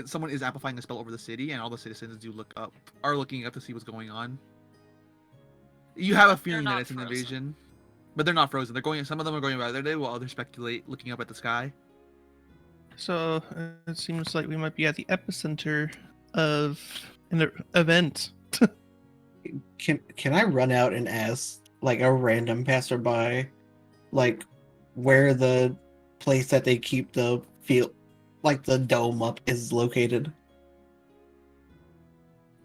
someone is amplifying a spell over the city, and all the citizens are looking up to see what's going on. You have a feeling that it's an invasion, but they're not frozen. Some of them are going about their day, while others speculate, looking up at the sky. So it seems like we might be at the epicenter of an event. Can I run out and ask like a random passerby, like where the place that they keep the the dome up is located?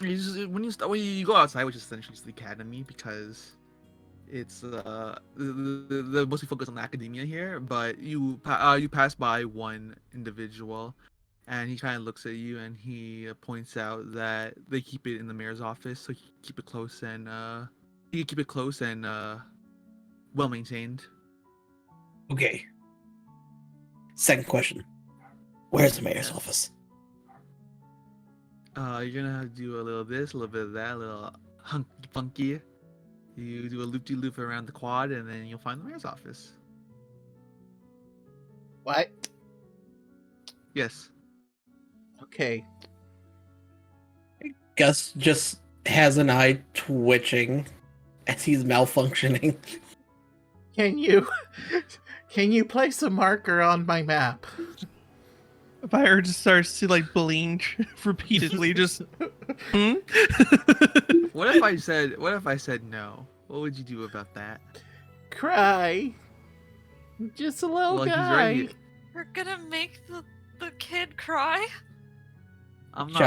When you go outside, which is essentially the academy, because it's the mostly focus on academia here, but you pass by one individual, and he kind of looks at you and he points out that they keep it in the mayor's office, so you keep it close and well maintained. Okay. Second question. Where's the mayor's office? You're gonna have to do a little of this, a little bit of that, a little hunky funky. You do a loop-de-loop around the quad, and then you'll find the mayor's office. What? Yes. Okay. Gus just has an eye twitching as he's malfunctioning. Can you place a marker on my map? Fire just starts to like blink repeatedly. Just. What if I said no? What would you do about that? Cry. Just a little Well, he's guy. right here. We're gonna make the kid cry? I'm not.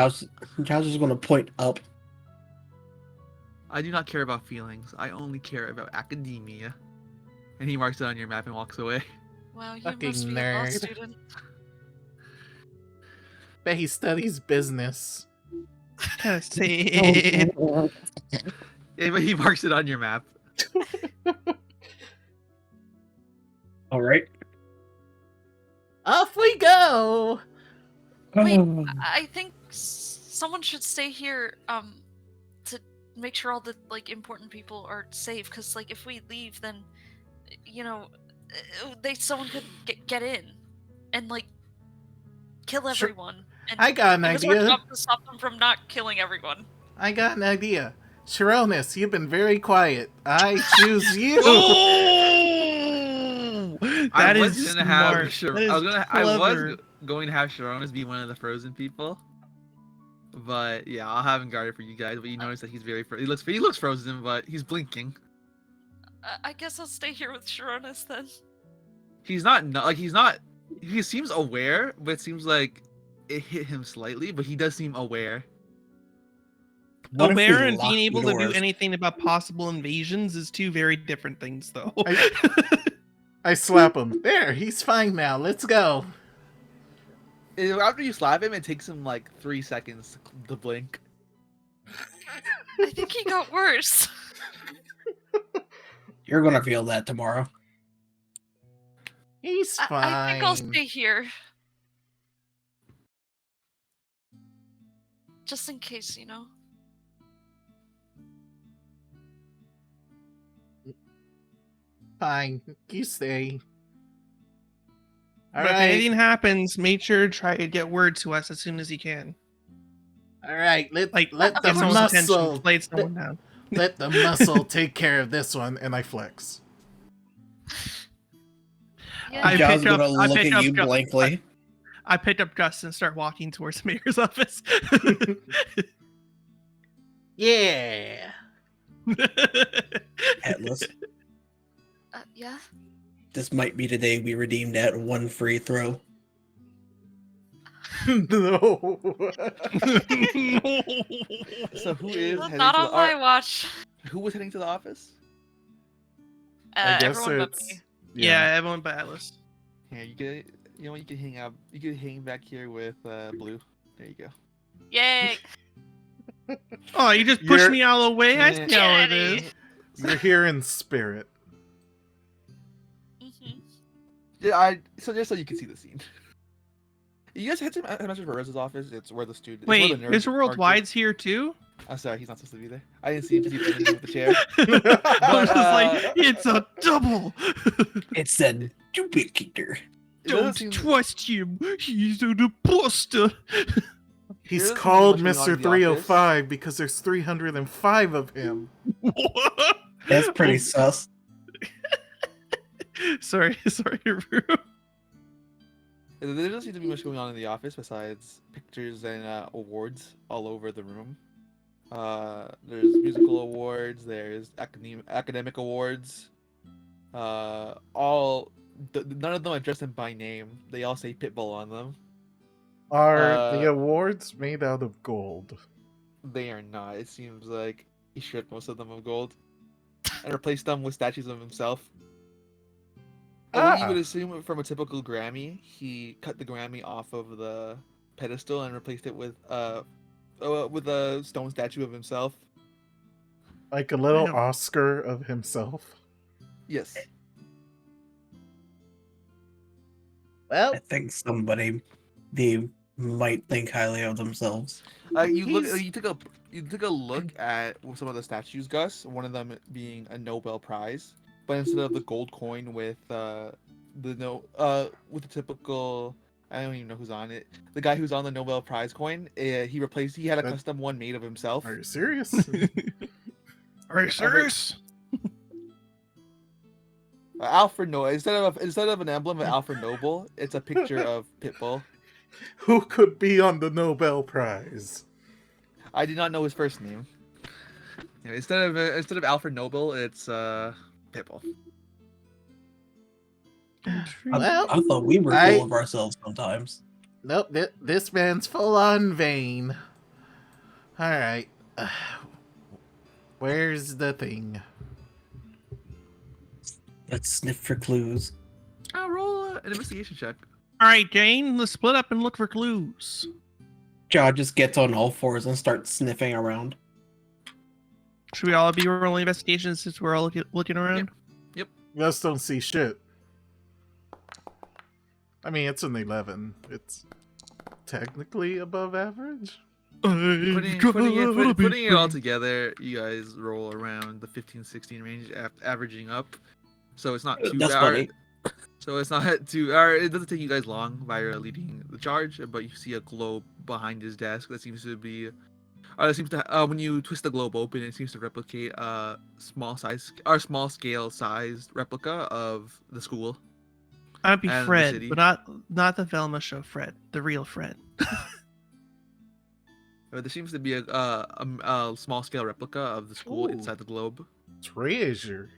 Chow's just gonna point up. I do not care about feelings. I only care about academia. And he marks it on your map and walks away. Wow, you Fucking must be a law nerd. student. Bet he studies business. Say Yeah, but he marks it on your map. All right. Off we go. Wait, I think someone should stay here to make sure all the important people are safe, because if we leave, then someone could get in and kill Sure. everyone. And I got an it was our idea. job to stop them from not killing everyone. I got an idea. Sharonis, you've been very quiet. I choose you. That I is was gonna have smart. I was clever. going to have Sharonis be one of the frozen people. But yeah, I'll have him guarded for you guys. But you notice that he's very he looks frozen, but he's blinking. I guess I'll stay here with Sharonis then. He's not he seems aware, but it seems like it hit him slightly, but he does seem aware. What if we Aware and lock being able the to do doors? anything about possible invasions is two very different things, though. I slap him. There, he's fine now. Let's go. After you slap him, it takes him 3 seconds to blink. I think he got worse. You're gonna feel that tomorrow. He's fine. I think I'll stay here. Just in case, Fine. You stay. All But if right. anything happens, make sure to try to get word to us as soon as you can. All right. Let the Get someone's attention, muscle. play someone down. Let the muscle take care of this one, and I flex. Yeah. I Chow's pick up- gonna I look pick at up you Ju- blankly. I picked up Gus and start walking towards the mayor's office. Yeah. Atlas, Yeah? this might be the day we redeem that one free throw. No. So who is heading Not to on my watch. Who was heading to the office? I guess Everyone but it's me. Yeah, everyone but Atlas. Here, you can hang out. You can hang back here with Blue. There you go. Yay! Oh, you just pushed You're- me out of the way? I see how it Daddy. is. You're here in spirit. Mhm. Yeah, just so you can see the scene. You guys head to Master Perez's office. It's where the student. it's where Wait, the nerds Mr. are Worldwide's here too? I'm sorry, he's not supposed to be there. I didn't see him because he was with the chair. I was just uh, like, it's a double. It's a duplicator. It doesn't Don't seem- trust him. He's an imposter. He's doesn't seem called much going on Mr. in the 305 because there's 305 of him. What? That's pretty Oh, sus. sorry, Rue. There doesn't seem to be much going on in the office besides pictures and awards all over the room. There's musical awards, there's academic awards. None of them are addressed by name. They all say Pitbull on them. Are the awards made out of gold? They are not. It seems like he stripped most of them of gold and replaced them with statues of himself. And what you would assume from a typical Grammy, he cut the Grammy off of the pedestal and replaced it with a stone statue of himself. Like a little Damn. Oscar of himself? Yes. Well, I think they might think highly of themselves. You took a look at some of the statues, Gus. One of them being a Nobel Prize, but instead of the gold coin with the typical, I don't even know who's on it. The guy who's on the Nobel Prize coin, he had a custom one made of himself. are you serious? Are you serious? Alfred Noble. Instead of an emblem of Alfred Noble, it's a picture of Pitbull. Who could be on the Nobel Prize? I did not know his first name. Anyway, instead of Alfred Noble, it's Pitbull. Well, I thought we were full of ourselves sometimes. Nope, this man's full on vain. Alright. Where's the thing? Let's sniff for clues. I'll roll an investigation check. All right, Jane, let's split up and look for clues. Jaw just gets on all fours and starts sniffing around. Should we all be rolling investigations since we're all looking around? Yep. You guys don't see shit. I mean, it's an 11. It's technically above average. Putting it all together, you guys roll around the 15-16 range, averaging up. So it's not too That's bad. funny. So it's not too. It doesn't take you guys long via leading the charge, but you see a globe behind his desk that seems to be. When you twist the globe open, it seems to replicate a small scale sized replica of the school. I'd be And the Fred, city. but not the Velma show Fred, the real Fred. There seems to be a small scale replica of the school Ooh. inside the globe. Treasure.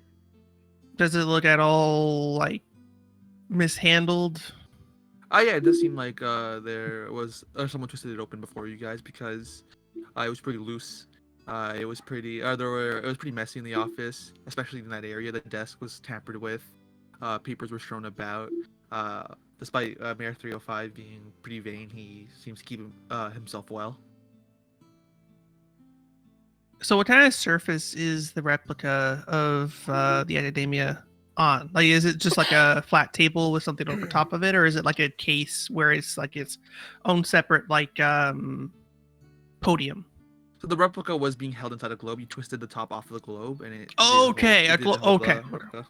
Does it look at all like mishandled? Oh yeah, it does seem like there was someone twisted it open before you guys because it was pretty loose. It was pretty messy in the office, especially in that area. The desk was tampered with. Papers were strewn about. Despite Mayor 305 being pretty vain, he seems to keep himself well. So what kind of surface is the replica of the academia on? Like, is it just like a flat table with something over top of it, or is it like a case where it's like its own separate like podium? So the replica was being held inside a globe. You twisted the top off of the globe, and it. Okay, didn't hold the okay. replica.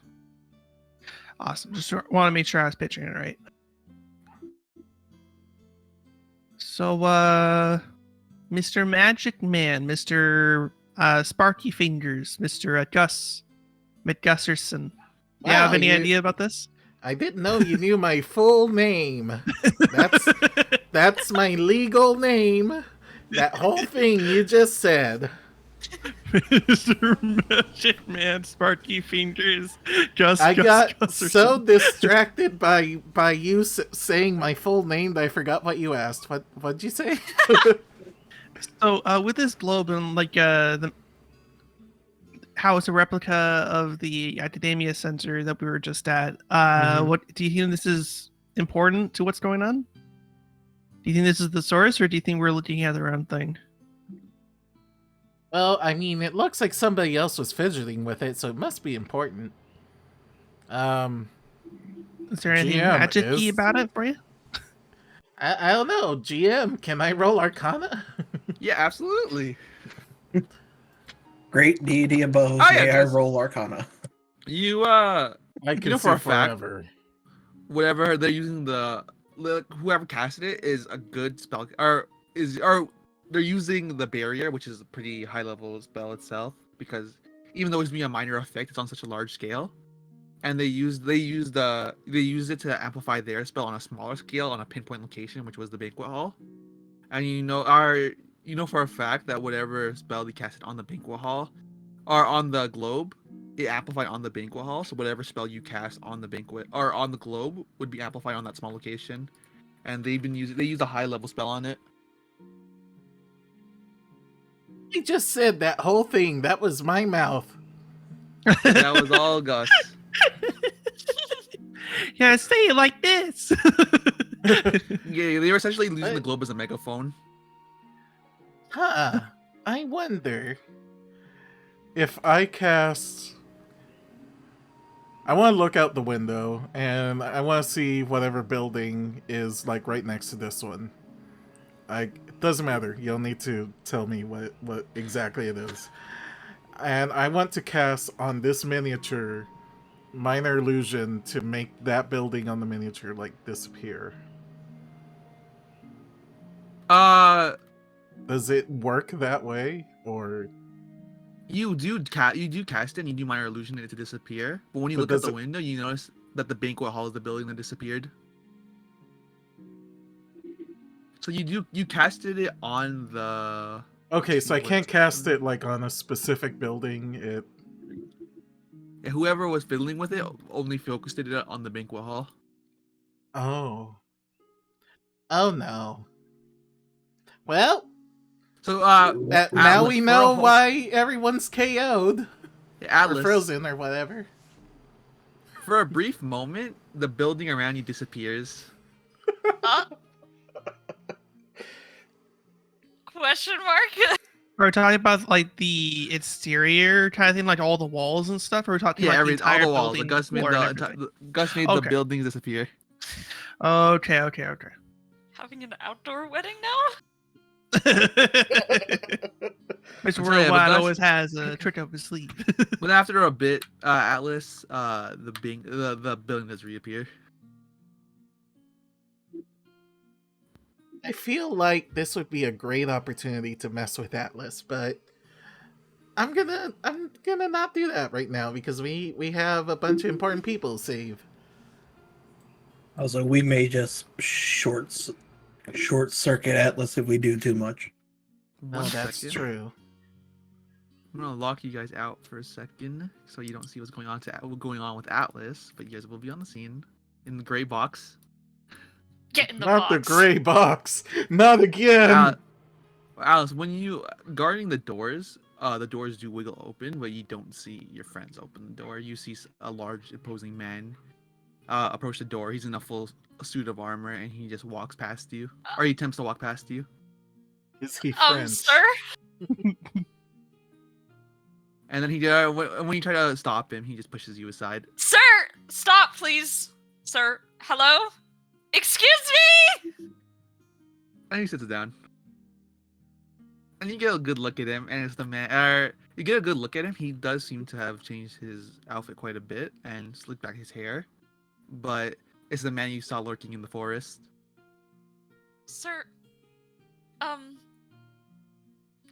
Awesome. Just want to make sure I was picturing it right. So, Mr. Magic Man, Mr. Sparky Fingers, Mr. Gus McGusserson. Do you have any idea about this? I didn't know you knew my full name. That's my legal name. That whole thing you just said. Mr. Magic Man, Sparky Fingers, Gus. I got Gusserson. so distracted by you saying my full name that I forgot what you asked. What'd you say? So, with this globe and like how it's a replica of the Academia Center that we were just at. What do you think this is important to what's going on? Do you think this is the source, or do you think we're looking at the wrong thing? Well, I mean, it looks like somebody else was fidgeting with it, so it must be important. Is there anything GM magic-y is- about it for you? I don't know. GM, can I roll Arcana? Yeah, absolutely. Great deity above, Oh, yeah, may I just- roll Arcana. You I can know for see a fact- forever. whatever they're using whoever casted it is a good spell or they're using the barrier, which is a pretty high level spell itself, because even though it's being a minor effect, it's on such a large scale. And they used it to amplify their spell on a smaller scale on a pinpoint location, which was the banquet hall. And you know for a fact that whatever spell they casted on the banquet hall or on the globe, it amplified on the banquet hall. So whatever spell you cast on the banquet or on the globe would be amplified on that small location. And they use a high level spell on it. I just said that whole thing. That was my mouth. That was all Gus. Yeah, say it like this. Yeah, they were essentially using the globe as a megaphone. Huh. I wonder if I cast. I want to look out the window and I want to see whatever building is like right next to this one. It doesn't matter. You'll need to tell me what exactly it is. And I want to cast on this miniature minor illusion to make that building on the miniature like disappear. Does it work that way, or you do cast it and you do minor illusion it to disappear, but when you look out the window, you notice that the banquet hall is the building that disappeared. So you casted it on the. Okay, so I can't cast it like on a specific building. Whoever was fiddling with it only focused it on the banquet hall. Oh no. Well, so now we know why everyone's KO'd. Atlas, or frozen or whatever. For a brief moment, the building around you disappears. Question mark? Are we talking about like the exterior kind of thing, like all the walls and stuff? Or are we talking about the entire all the walls. building? Gus made the buildings disappear. Okay. Having an outdoor wedding now? Mr. Worldwide always has a trick up his sleeve. But after a bit, Atlas, the building does reappear. I feel like this would be a great opportunity to mess with Atlas, but I'm gonna not do that right now because we have a bunch of important people to save. Also, we may just short circuit Atlas if we do too much. That's true. I'm gonna lock you guys out for a second so you don't see what's going on with Atlas, but you guys will be on the scene in the gray box. Get in the box. Not the gray box. Not again. Alice, when you guarding the doors do wiggle open, but you don't see your friends open the door. You see a large imposing man approach the door. He's in a full suit of armor, and he just walks past you, or he attempts to walk past you. Is he French? Sir? And then when you try to stop him, he just pushes you aside. Sir, stop, please. Sir, hello? Excuse me! And he sits down. And you get a good look at him, and it's the man. You get a good look at him. He does seem to have changed his outfit quite a bit and slicked back his hair, but it's the man you saw lurking in the forest. Sir,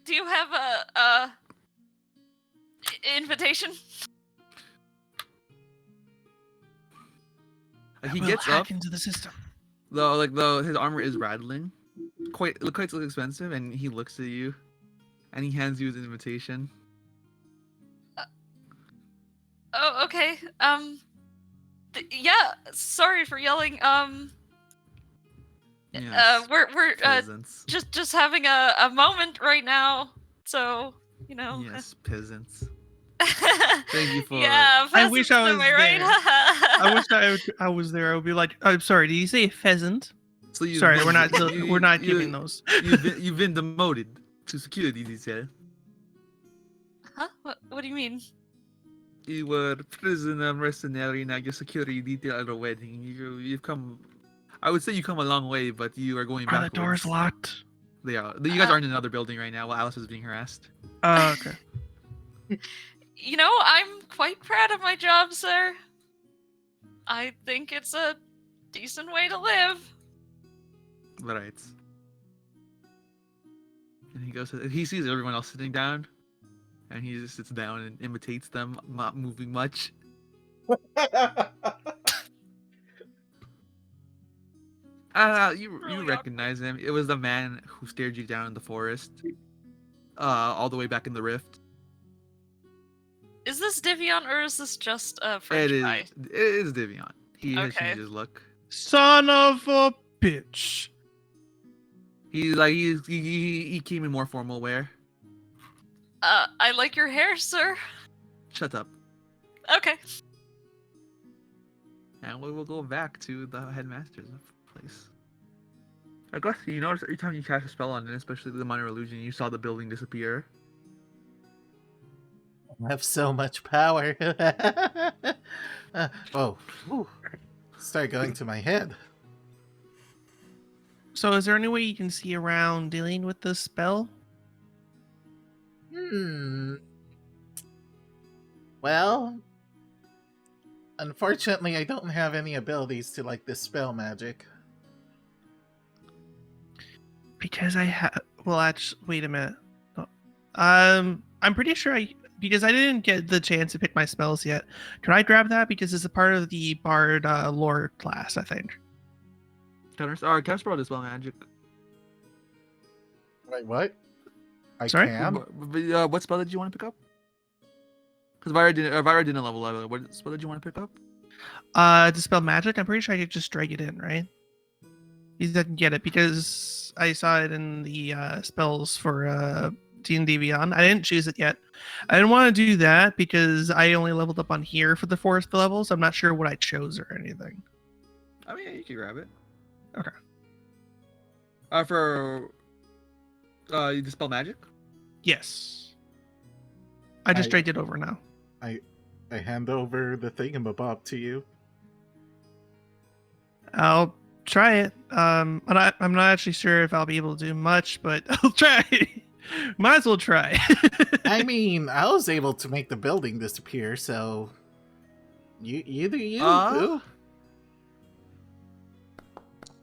do you have a invitation? He gets up into the system. Though his armor is rattling, quite expensive, and he looks at you, and he hands you his invitation. Oh, okay. Yeah. Sorry for yelling. Yes, we're peasants. just having a moment right now. So Yes, peasants. Thank you for. Yeah, I wish I was right? I wish I was there. I would be like, I'm sorry. Did you say pheasant? So Sorry, we're not giving those. You've been demoted to security detail. Huh? What do you mean? You were prisoner mercenary, now you're security detail at a wedding. You've come. I would say you come a long way, but you are going backwards. Are the doors locked? They are. You guys are in another building right now while Alice is being harassed. Okay. I'm quite proud of my job, sir. I think it's a decent way to live. Right. And he goes. He sees everyone else sitting down, and he just sits down and imitates them, not moving much. You Really recognize him. It was the man who stared you down in the forest, all the way back in the rift. Is this Divion or is this just a French guy? It is Divion. He has Okay. changed his look. Son of a bitch. He came in more formal wear. I like your hair, sir. Shut up. Okay. And we will go back to the headmaster's place. I guess you notice every time you cast a spell on it, especially the minor illusion, you saw the building disappear. I have so much power. Start going to my head. So is there any way you can see around dealing with this spell? Well, unfortunately, I don't have any abilities to dispel magic. Because I have. Well, actually, wait a minute. I'm pretty sure because I didn't get the chance to pick my spells yet. Can I grab that because it's a part of the Bard lore class? I think. Can I spell dispel magic? Wait, what? I Sorry? can? What spell did you want to pick up? Because Vira didn't level up. What spell did you want to pick up? Dispel magic. I'm pretty sure I could just drag it in, right? You didn't get it because I saw it in the spells for D&D Beyond. I didn't choose it yet. I didn't want to do that because I only leveled up on here for the 4th level, so I'm not sure what I chose or anything. I mean, yeah, you can grab it. Okay. For you dispel magic? Yes. I just dragged it over now. I hand over the thingamabob to you. I'll try it. I'm not actually sure if I'll be able to do much, but I'll try. Might as well try. I mean, I was able to make the building disappear, so you do you. Boo.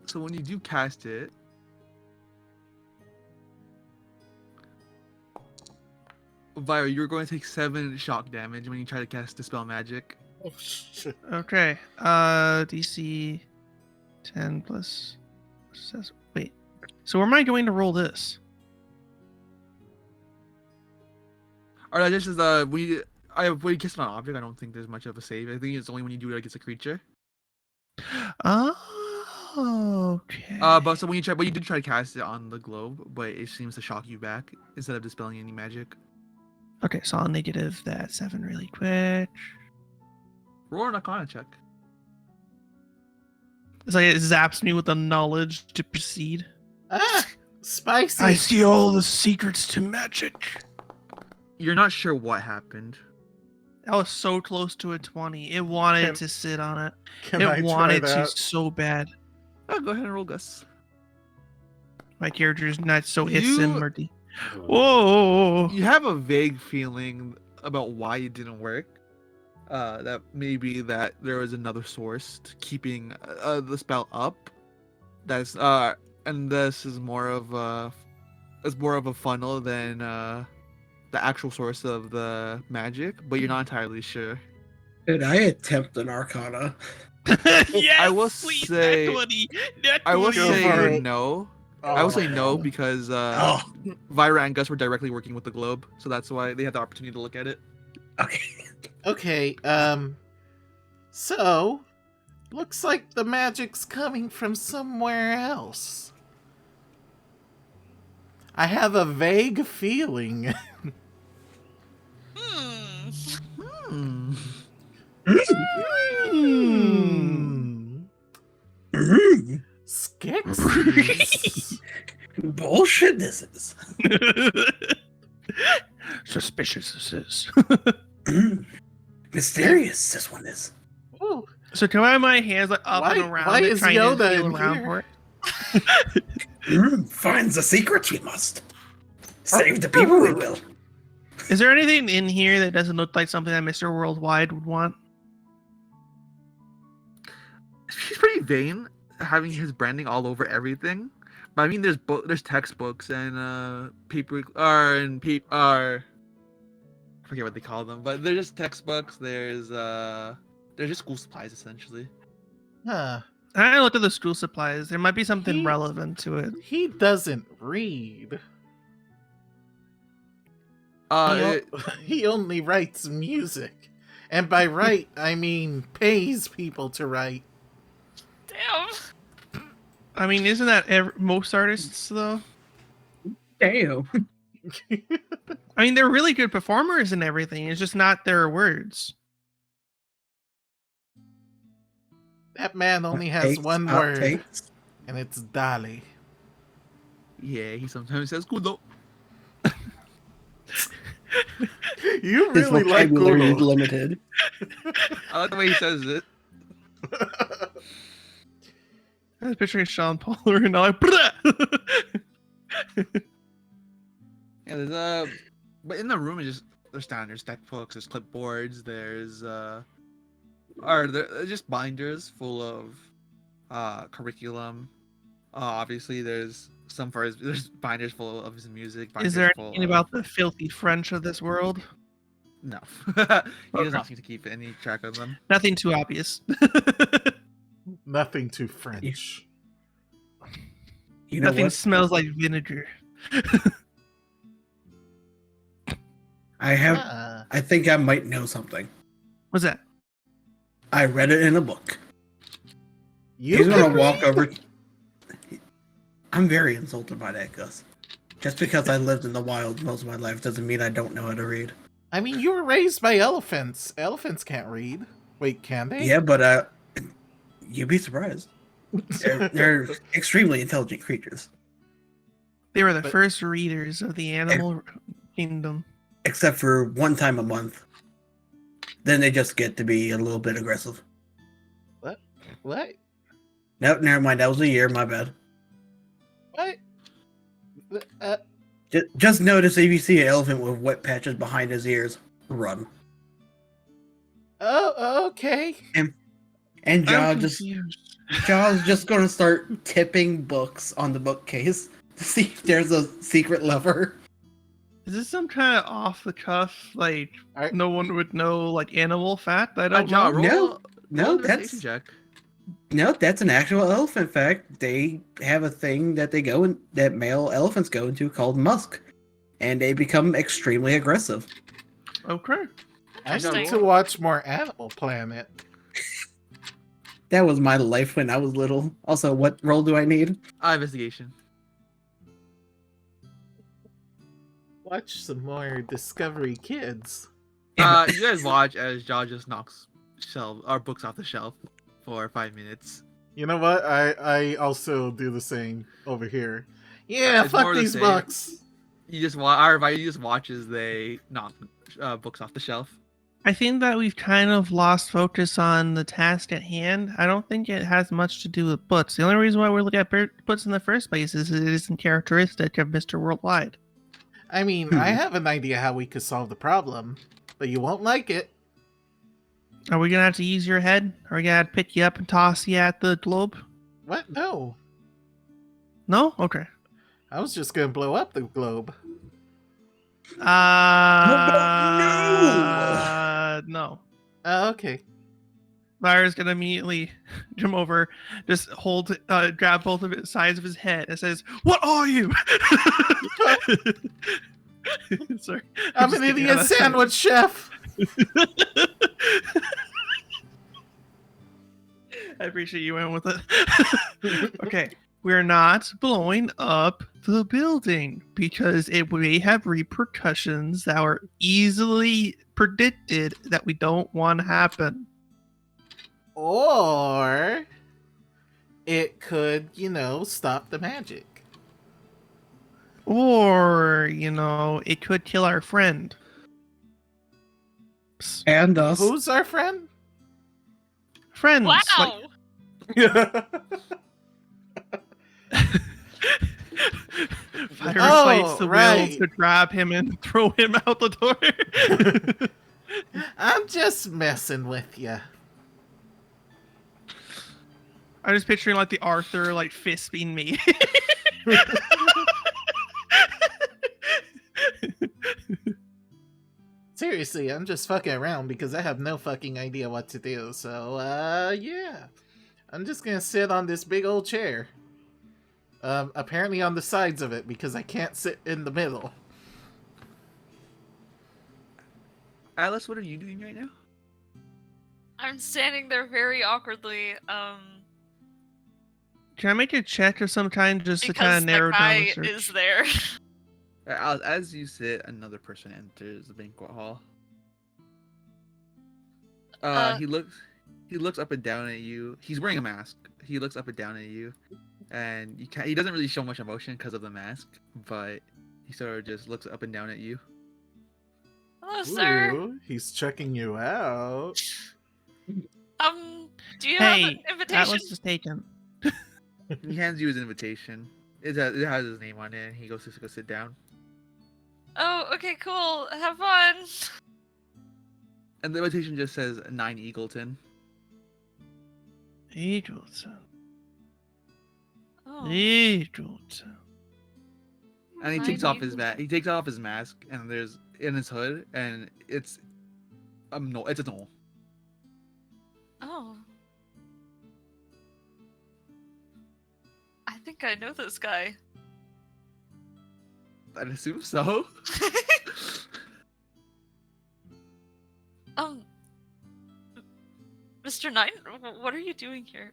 So when you do cast it, Vira, you're going to take 7 shock damage when you try to cast dispel magic. Oh, shit. Okay. DC 10 plus. Wait. So where am I going to roll this? Alright, this is when you cast on an object, I don't think there's much of a save. I think it's only when you do it against a creature. Oh, okay. But so when you did try to cast it on the globe, but it seems to shock you back instead of dispelling any magic. Okay, so I'll negative that 7 really quick. Roll an Arcana check. It's like it zaps me with the knowledge to proceed. Ah, spicy. I see all the secrets to magic. You're not sure what happened. I was so close to a 20. It wanted to sit on it. Can I It try wanted to that? so bad. Oh, go ahead and roll, Gus. My character's not so hits You- him or Whoa! You have a vague feeling about why it didn't work. That maybe that there was another source to keeping the spell up. That's and this is more of a funnel than the actual source of the magic, but you're not entirely sure. Did I attempt an Arcana? Yes, I will please, say- nat 20, nat I will 20. Go for say it. no. Oh, I will say my no God. because Oh, Vira and Gus were directly working with the globe, so that's why they had the opportunity to look at it. okay. Okay, so looks like the magic's coming from somewhere else. I have a vague feeling. Hmm. Skeksis. Bullshit this is. Suspicious this is. Mysterious this one is. Ooh, So can I have my hands like up and around why it, is trying Yoda to feel in around here? for it? Finds the secret we must. Save the people we will. Is there anything in here that doesn't look like something that Mr. Worldwide would want? he's pretty vain, having his branding all over everything. But I mean, there's textbooks and paper I forget what they call them, but they're just textbooks. They're just school supplies essentially. Huh. I looked at the school supplies. There might be something He- relevant to it. He doesn't read. He only writes music. And by write, I mean pays people to write. Damn. I mean, isn't that most artists though? Damn. I mean, they're really good performers and everything. It's just not their words. That man only has one word, Outtakes. and it's Dolly. Yeah, he sometimes says "kudo." You His really like vocabulary is Google. limited. I like the way he says it. I was picturing Sean Paul and all like, Yeah, but in the room it's just there's standard textbooks, there's clipboards, there's just binders full of curriculum. Obviously there's there's binders full of his music. Is there binders anything full about the filthy French of this world? No, he does Okay. not seem to keep any track of them. Nothing too obvious. Nothing too French. You know Nothing what? smells like vinegar. I think I might know something. What's that? I read it in a book. You He's gonna can walk read? over. I'm very insulted by that, Gus. Just because I lived in the wild most of my life doesn't mean I don't know how to read. I mean, you were raised by elephants. Elephants can't read. Wait, can they? Yeah, but you'd be surprised. They're extremely intelligent creatures, They were the But- first readers of the animal kingdom. except for one time a month. Then they just get to be a little bit aggressive. What? No, never mind. That was a year. My bad. What? Just notice if you see an elephant with wet patches behind his ears, run. Oh, okay. And I'm Jaw's confused. just gonna start tipping books on the bookcase to see if there's a secret lever. Is this some kind of off the cuff, like Alright. no one would know, like animal fact? I don't Ja, know. roll No, an investigation that's check. that's an actual elephant fact. They have a thing that that male elephants go into called musk, and they become extremely aggressive. Okay. I need Interesting. to watch more Animal Planet. That was my life when I was little. Also, what role do I need? Investigation. Watch some more Discovery Kids. You guys watch as Ja just knocks books off the shelf for 5 minutes. You know what? I also do the same over here. Yeah, It's fuck more of the these same. books. You just watch as they knock books off the shelf. I think that we've kind of lost focus on the task at hand. I don't think it has much to do with books. The only reason why we're looking at books in the first place is it isn't characteristic of Mr. Worldwide. I mean, I have an idea how we could solve the problem, but you won't like it. Are we gonna have to use your head? Are we gonna have to pick you up and toss you at the globe? What? No. No? Okay. I was just gonna blow up the globe. No. Oh, okay. Lyra's gonna immediately come over, just grab both of his sides of his head and says, "What are you?" Sorry. I'm just an kidding. idiot sandwich chef. I appreciate you went with it. Okay. We're not blowing up the building because it may have repercussions that are easily predicted that we don't want to happen. Or it could, stop the magic. Or, it could kill our friend. And us. Who's our friend? Friends. Wow. Fire Oh, fights the right. will to grab him and throw him out the door. I'm just messing with you. I'm just picturing like the Arthur like fist being me. Seriously, I'm just fucking around because I have no fucking idea what to do. So, yeah. I'm just gonna sit on this big old chair. Apparently on the sides of it because I can't sit in the middle. Alice, what are you doing right now? I'm standing there very awkwardly, Can I make a check of some kind just to kind because of the narrow down the guy search? is there. Alice, as you sit, another person enters the banquet hall. Uh, He looks up and down at you. He's wearing a mask. He looks up and down at you, and he doesn't really show much emotion because of the mask, but he sort of just looks up and down at you. Hello, sir. Ooh, he's checking you out. Do you have an Hey, invitation? Atlas is taken. He hands you his invitation. It has his name on it, and he goes to go sit down. Oh, okay, cool. Have fun. And the invitation just says 9 Eagleton. Eagleton. Oh. Eagleton. And he Nine takes off his Eagleton. He takes off his mask, and there's in his hood, and it's no, it's a knoll. Oh. I think I know this guy. I'd assume so. Mr. Nine, what are you doing here?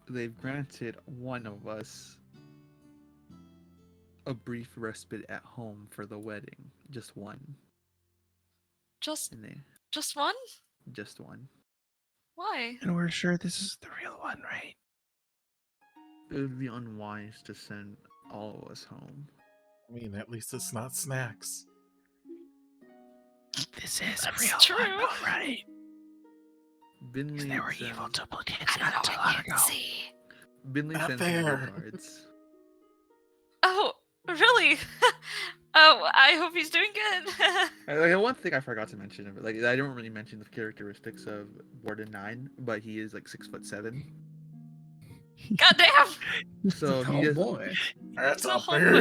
They've granted one of us a brief respite at home for the wedding. Just one. Just And they one? just one. Why? And we're sure this is the real one, right? It would be unwise to send all of us home. I mean, at least it's not snacks. This is That's a real true. one, though, right? Because Binley they were sends, evil duplicates not too long ago. Binley Not sends there. cards. Oh, really? Oh, I hope he's doing good. One thing I forgot to mention, like I don't really mention the characteristics of Warden 9, but he is like 6'7". Goddamn! So he Oh just boy. That's So a humble.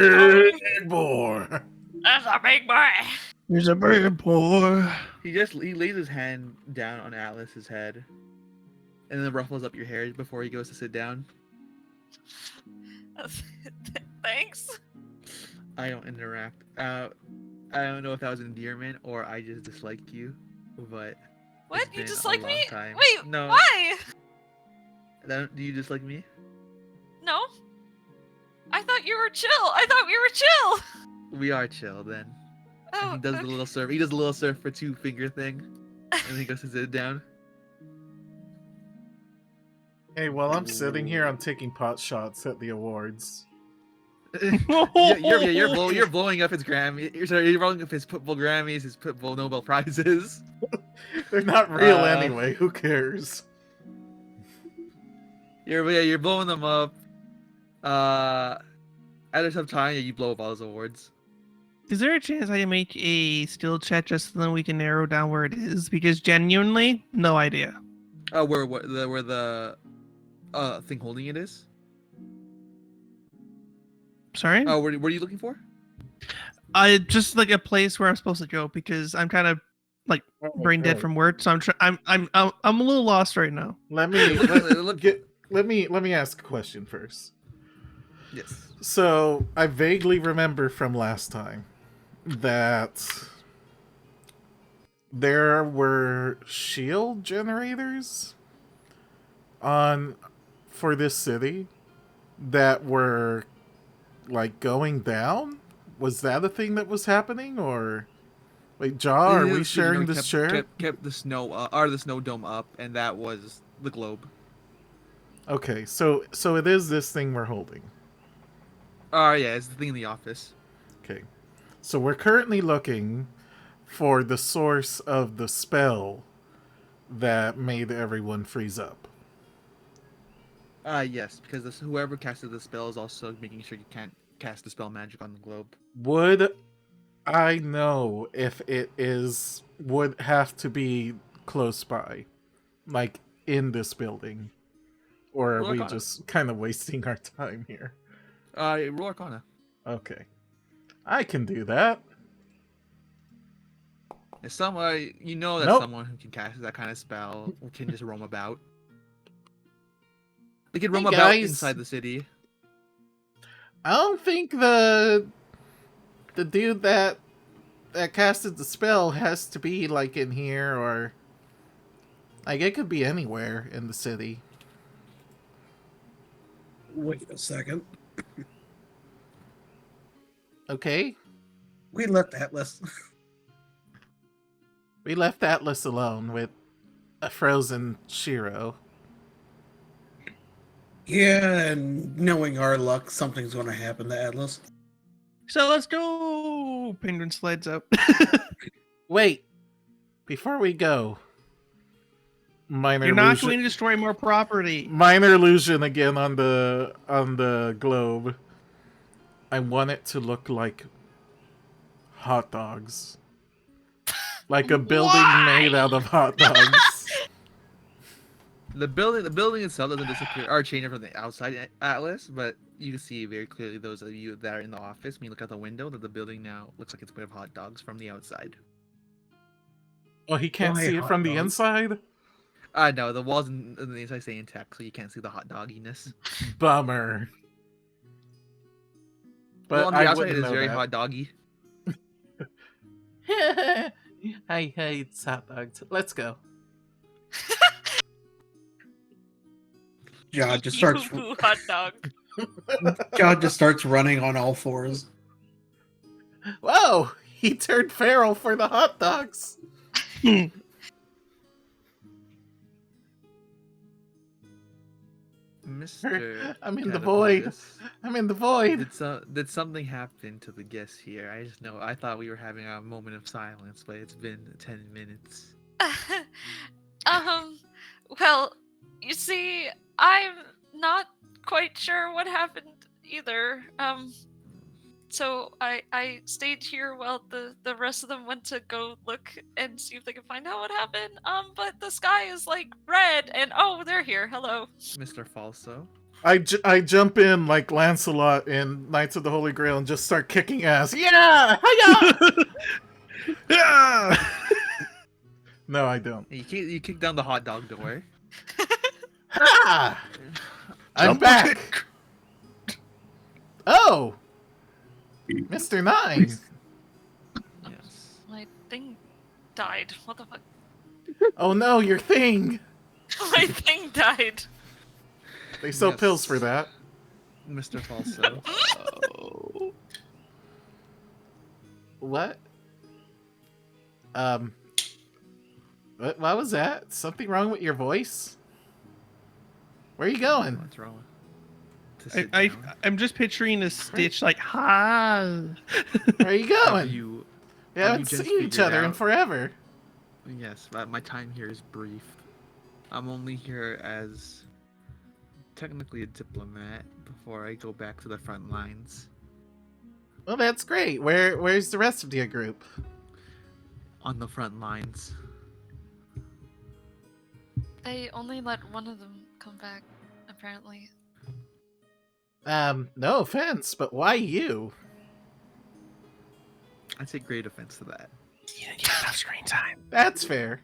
big boy. That's a big boy. There's a bird boy. he lays his hand down on Atlas's head, and then ruffles up your hair before he goes to sit down. Thanks. I don't interact. I don't know if that was endearment or I just dislike you, but What? it's You been dislike a me? long time. Wait, No. why? Do you dislike me? No. I thought you were chill. I thought we were chill. We are chill then. And Oh, he does okay. the little surf. He does the little surf for 2 finger thing, and then he goes to sit down. Hey, while I'm sitting here, I'm taking pot shots at the awards. You're blowing up his Grammy. You're blowing up his Pitbull Grammys, his Pitbull Nobel Prizes. They're not real Uh, anyway. Who cares? You're blowing them up. At some time, you blow up all those awards. Is there a chance I can make a skill check just so then we can narrow down where it is? Because genuinely, no idea. Where the thing holding it is? Sorry? Oh, what are you looking for? Just like a place where I'm supposed to go because I'm kind of brain dead from work, so I'm a little lost right now. Let me Look- let me ask a question first. Yes. So I vaguely remember from last time that there were shield generators for this city that were like going down. Was that a thing that was happening, or wait, Jaw, are we sharing this chair? Kept the snow the snow dome up, and that was the globe. Okay, so it is this thing we're holding. Yeah, it's the thing in the office. Okay. So we're currently looking for the source of the spell that made everyone freeze up. Yes, because whoever casted the spell is also making sure you can't cast the spell magic on the globe. Would I know if would have to be close by, like in this building? Or are Roll we Arcana. just kind of wasting our time here? Roll Arcana. Okay. I can do that. If someone you know that Nope. someone who can cast that kind of spell can just roam about. They can Hey, roam about guys. inside the city. I don't think the dude that casted the spell has to be like in here, or like it could be anywhere in the city. Wait a second. Okay, We left Atlas. we left Atlas alone with a frozen Shiro. Yeah, and knowing our luck, something's going to happen to Atlas. So let's go. Penguin slides up. Wait, before we go, minor You're not illusion. going to destroy more property. Minor illusion again on the globe. I want it to look like hot dogs. Like a building made out of hot dogs. The building itself doesn't disappear or change from the outside Atlas, but you can see very clearly those of you that are in the office. When you look out the window, that the building now looks like it's made of hot dogs from the outside. Oh, he can't Why see it hot from the dogs? inside? No, the walls and the inside stay intact, so you can't see the hot dogginess. Bummer. But Well, on the I outside wouldn't it is know very that. hot doggy. I hate hot dogs. Let's go. John just starts. Yoo-hoo, hot dog. John just starts running on all fours. Whoa! He turned feral for the hot dogs. Mr. I'm in the void. Catapultus, I'm in the void. Did something happen to the guests here? I just know I thought we were having a moment of silence, but it's been 10 minutes. Well, you see, I'm not quite sure what happened either. So I stayed here while the rest of them went to go look and see if they could find out what happened. But the sky is like red, and oh, they're here. Hello. Mr. Falso. I jump in like Lancelot in Knights of the Holy Grail and just start kicking ass. Yeah! Hiya! Yeah! No, I don't. You kick down the hot dog door. Ha! I'm Jump back. kick. Oh! Mr. Nine. Yes. My thing died. What the fuck? Oh no, your thing! My thing died. They sell Yes. pills for that. Mr. Falso. Oh. What? What was that? Something wrong with your voice? Where are you going? What's wrong? To sit I, down. I'm just picturing a Stitch like, ha. Where are you Have going? you, We have haven't you just seen each figured other in out- forever. Yes, my time here is brief. I'm only here as technically a diplomat before I go back to the front lines. Well, that's great. Where's the rest of your group? On the front lines. They only let one of them come back, apparently. No offense, but why you? I take great offense to that. You didn't get enough screen time. That's fair.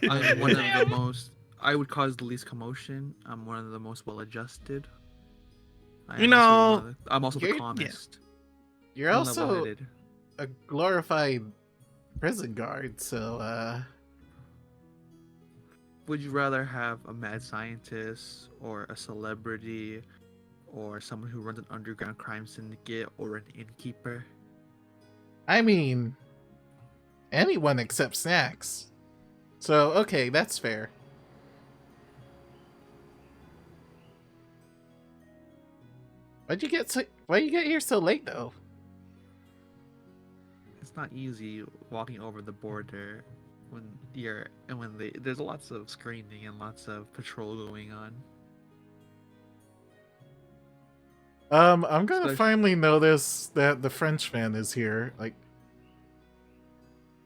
I'm one of the most. I would cause the least commotion. I'm one of the most well-adjusted. You know, I'm also the you're- calmest. You're and also level-headed. a glorified prison guard, so Would you rather have a mad scientist or a celebrity or someone who runs an underground crime syndicate or an innkeeper? I mean, anyone except Snacks. So okay, that's fair. Why'd you get here so late though? It's not easy walking over the border there's lots of screening and lots of patrol going on. I'm gonna Especially- finally notice that the Frenchman is here. Like,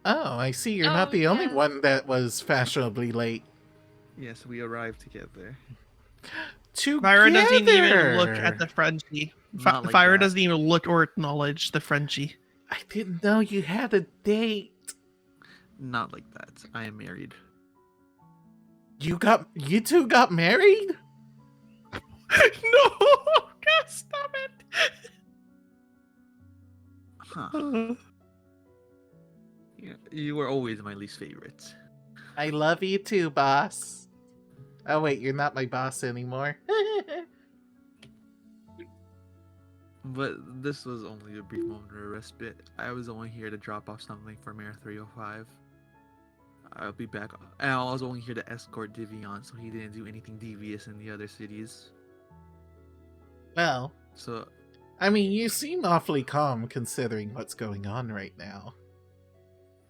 Oh, I see. You're not the only yeah. one that was fashionably late. Yes, we arrived together. Fyra doesn't even look Together. at the Frenchie. Not like Fyra that. doesn't even look or acknowledge the Frenchie. I didn't know you had a date. Not like that. I am married. You two got married? No! God, stop Huh. it! Yeah, you were always my least favorite. I love you too, boss. Oh wait, you're not my boss anymore. But this was only a brief moment of respite. I was only here to drop off something for Mayor 305. I'll be back. And I was only here to escort Divion so he didn't do anything devious in the other cities. Well, So, I mean, you seem awfully calm considering what's going on right now.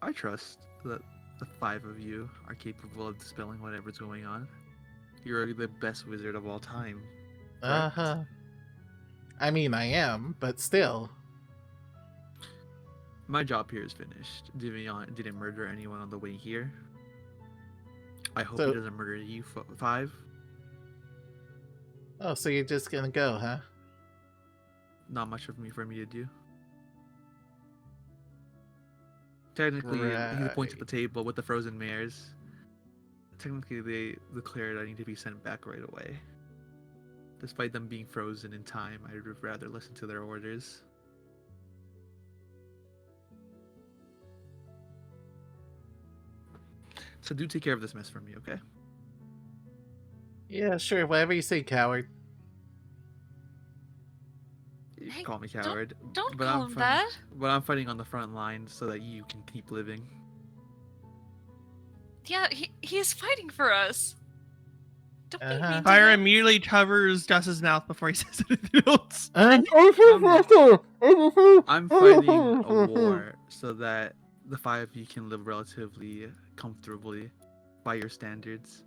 I trust that the 5 of you are capable of dispelling whatever's going on. You're the best wizard of all time. Uh-huh. I mean, I am, but still. My job here is finished. Divion didn't murder anyone on the way here. I hope So- he doesn't murder you, 5. Oh, so you're just gonna go, huh? Not much for me to do. Technically, he points at the table with the frozen mares. Technically, they declared I need to be sent back right away. Despite them being frozen in time, I'd rather listen to their orders. So do take care of this mess for me, okay? Yeah, sure, whatever you say, coward. You Hey, can call me coward. Don't but call I'm him fighting- that. But I'm fighting on the front line so that you can keep living. Yeah, he's fighting for us. Don't be Uh-huh. mean to Fyra him. immediately covers Gus's mouth before he says anything else. I'm fighting a war so that the 5 of you can live relatively comfortably by your standards.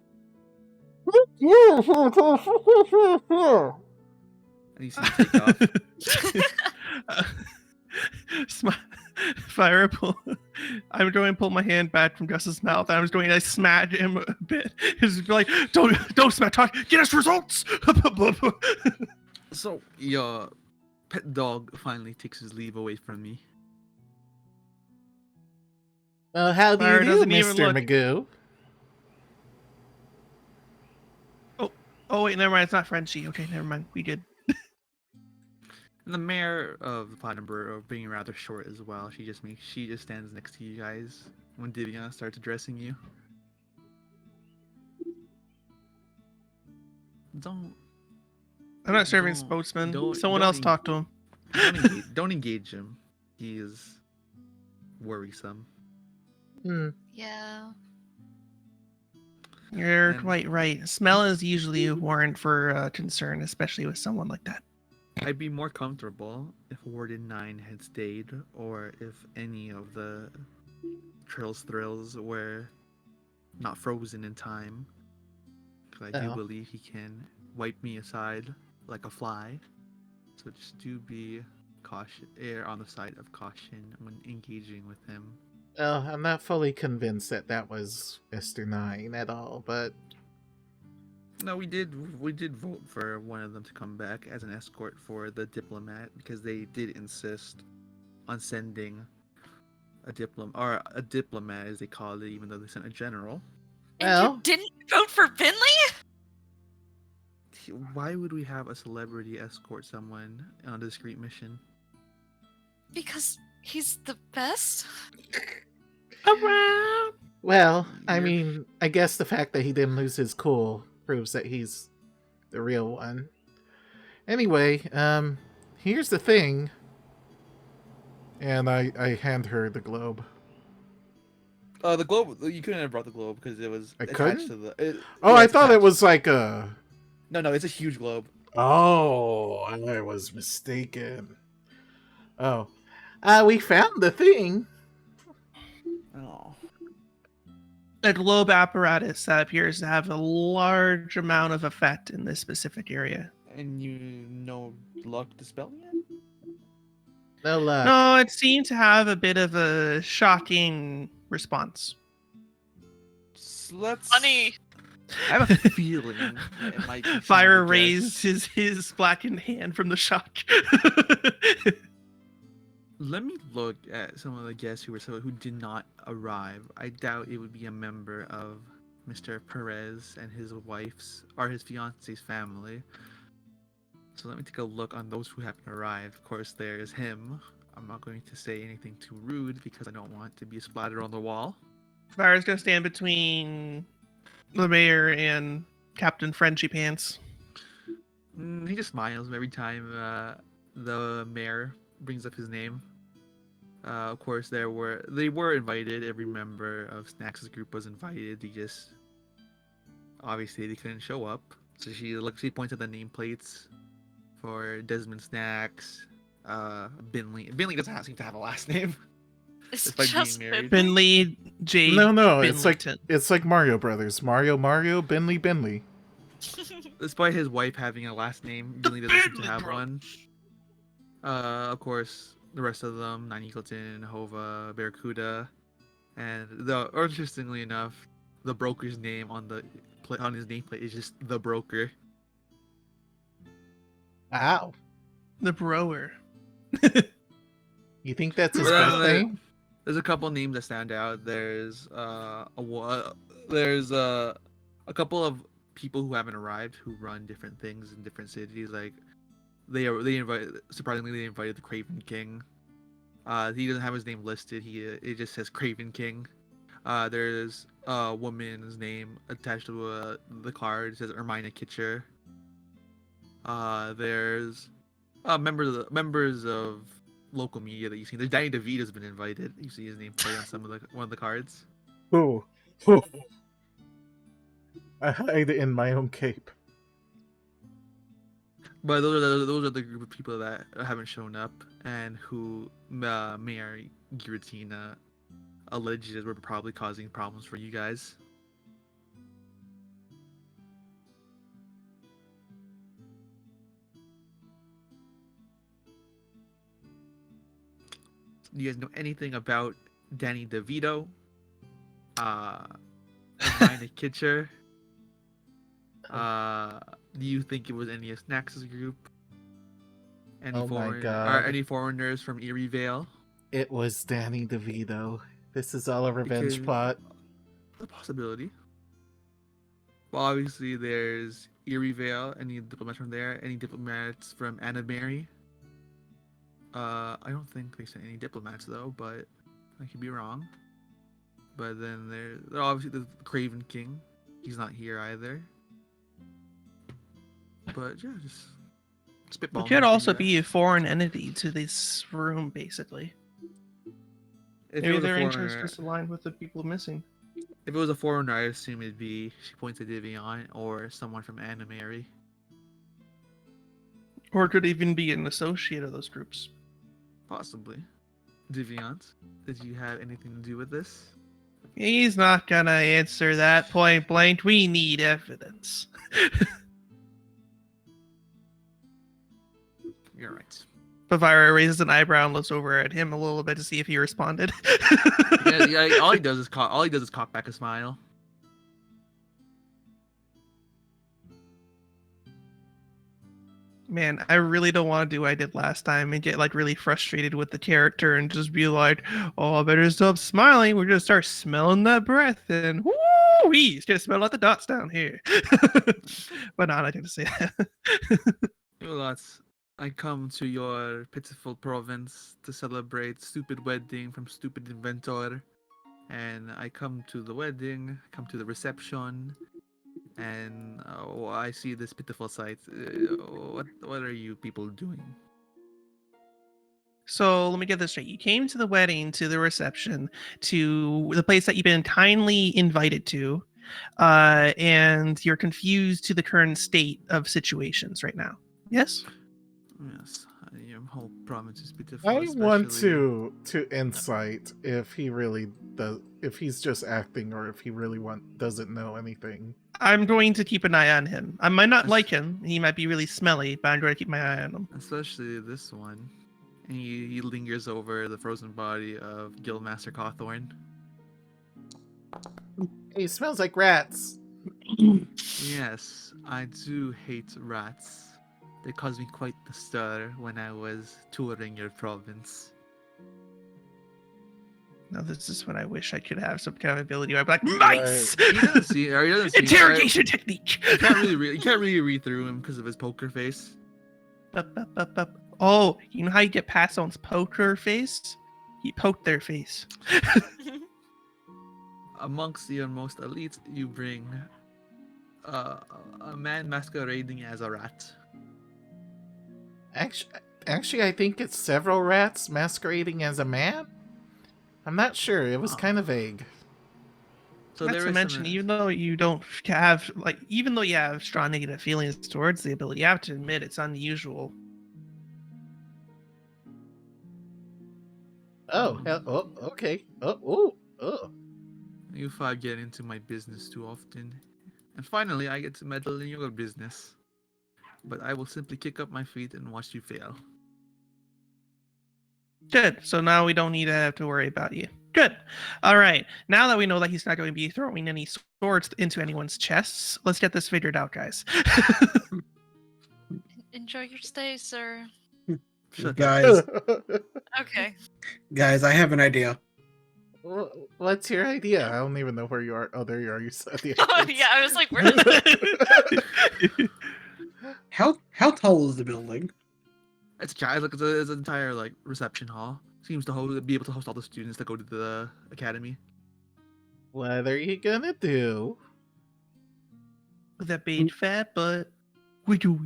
And you see him take off. Fyra I'm going to pull my hand back from Gus's mouth. I'm just going to smash him a bit. He's like, don't smash talk. Get us results. So your pet dog finally takes his leave away from me. Well, how do Fyra you do, doesn't even Mr. look. Magoo? Oh wait, never mind. It's not Frenchie. Okay, never mind. We did. And the mayor of the Platinum being rather short as well. She just stands next to you guys when Divion starts addressing you. Don't I'm not serving Don't- spokesman. don't- Someone don't else en- talk to him. don't engage him. He is worrisome. Yeah. You're And- quite right. Smell is usually a warrant for concern, especially with someone like that. I'd be more comfortable if Warden 9 had stayed, or if any of the Trails Thrills were not frozen in time. Because I do Oh. believe he can wipe me aside like a fly. So just do be err on the side of caution when engaging with him. Well, I'm not fully convinced that that was Mr. 9 at all, but No, we did vote for one of them to come back as an escort for the diplomat because they did insist on sending a diplomat as they call it, even though they sent a general. And Well- you didn't vote for Finley? Why would we have a celebrity escort someone on a discreet mission? Because he's the best? well, I You're- mean, I guess the fact that he didn't lose his cool proves that he's the real one. Anyway, here's the thing. And I hand her the globe. The globe. You couldn't have brought the globe because it was I attached couldn't? to the. Oh, yeah, I it's thought it attached. was like a... No, it's a huge globe. Oh, I was mistaken. Oh. We found the thing. Oh. A globe apparatus that appears to have a large amount of effect in this specific area. And you know luck dispelling it? No luck. No, it seemed to have a bit of a shocking response. Let's. Funny. I have a feeling that it might be some Fire of the raised guests. his blackened hand from the shock. Let me look at some of the guests who did not arrive. I doubt it would be a member of Mr. Perez and his wife's or his fiance's family. So let me take a look on those who haven't arrived. Of course, there is him. I'm not going to say anything too rude because I don't want to be splattered on the wall. Fire's gonna stand between the mayor and Captain Frenchy Pants. He just smiles every time the mayor brings up his name. Of course, they were invited. Every member of Snacks' group was invited. Obviously they couldn't show up. So she points at the nameplates for Desmond Snacks, Binley. Binley doesn't seem to have a last name. It's Despite just being married. Finley J. No, it's Binleyton. like Mario Brothers. Mario, Binley. Despite his wife having a last name, Binley doesn't seem to have one. Of course, the rest of them, Nine Eagleton, Hova, Barracuda, and interestingly enough, the broker's name on his nameplate is just the broker. Wow. The Brower. You think that's his Well, birthday? There's a couple names that stand out. There's a couple of people who haven't arrived who run different things in different cities. Like surprisingly they invited the Craven King. He doesn't have his name listed. It just says Craven King. There's a woman's name attached to the card. It says Ermina Kitcher. There's members of local media that you've seen. There's Danny DeVito's been invited. You see his name play on one of the cards. Ooh. I hide in my own cape. But those are the group of people that haven't shown up and who Mayor Giratina alleges were probably causing problems for you guys. Do you guys know anything about Danny DeVito? Amina Kitcher? Do you think it was any of Snacks' group? Oh my God. Any foreigners from Erie Vale? It was Danny DeVito. This is all a revenge plot. The possibility. Well, obviously, there's Erie Vale. Any diplomats from there? Any diplomats from Anna Mary? I don't think they sent any diplomats though, but I could be wrong. But then there's obviously the Craven King. He's not here either. But yeah, just spitballing. It could also be a foreign entity to this room, basically. Maybe their interests just aligned with the people missing. If it was a foreigner, I assume it'd be, she points at Divion, or someone from Anna Mary. Or it could even be an associate of those groups. Possibly. Diviant, did you have anything to do with this? He's not gonna answer that point blank. We need evidence. You're right. Bavira raises an eyebrow and looks over at him a little bit to see if he responded. Yeah, all he does is cock back a smile. Man, I really don't want to do what I did last time and get like really frustrated with the character and just be like, "Oh, I better stop smiling. We're gonna start smelling that breath and woo, he's gonna smell like the dots down here." But no, I'm not gonna say that. Lots. I come to your pitiful province to celebrate stupid wedding from stupid inventor, and I come to the wedding, come to the reception, and I see this pitiful sight. What are you people doing? So let me get this straight. You came to the wedding, to the reception, to the place that you've been kindly invited to, and you're confused to the current state of situations right now. Yes? Yes, your whole province is pitiful. I want especially- to insight if he really does, if he's just acting, or if he really doesn't know anything. I'm going to keep an eye on him. I might not like him. He might be really smelly, but I'm going to keep my eye on him. Especially this one. And he lingers over the frozen body of Guildmaster Cawthorn. Hey, it smells like rats. Yes, I do hate rats. They caused me quite the stir when I was touring your province. Now this is when I wish I could have some kind of ability where I'd be like, mice! He doesn't see, or he doesn't see. Interrogation technique! You can't really read through him because of his poker face. Up. Oh, you know how you get past someone's poker face? You poke their face. Amongst your most elite, you bring a man masquerading as a rat. Actually, I think it's several rats masquerading as a man. I'm not sure. It was kind of vague. So Not there to is mention, some, even though you don't have even though you have strong negative feelings towards the ability, you have to admit it's unusual. Oh, okay. You five get into my business too often. And finally, I get to meddle in your business. But I will simply kick up my feet and watch you fail. Good. So now we don't need to have to worry about you. Good. All right. Now that we know that he's not going to be throwing any swords into anyone's chests, let's get this figured out, guys. Enjoy your stay, sir. Shut up. Guys, Okay. guys, I have an idea. What's your idea? I don't even know where you are. Oh, there you are. You said the Oh entrance. yeah, I was like, where is How tall is the building? It's giant. Look, it's an entire like reception hall. Seems to be able to host all the students that go to the academy. What are you gonna do? With that big fat butt. We do.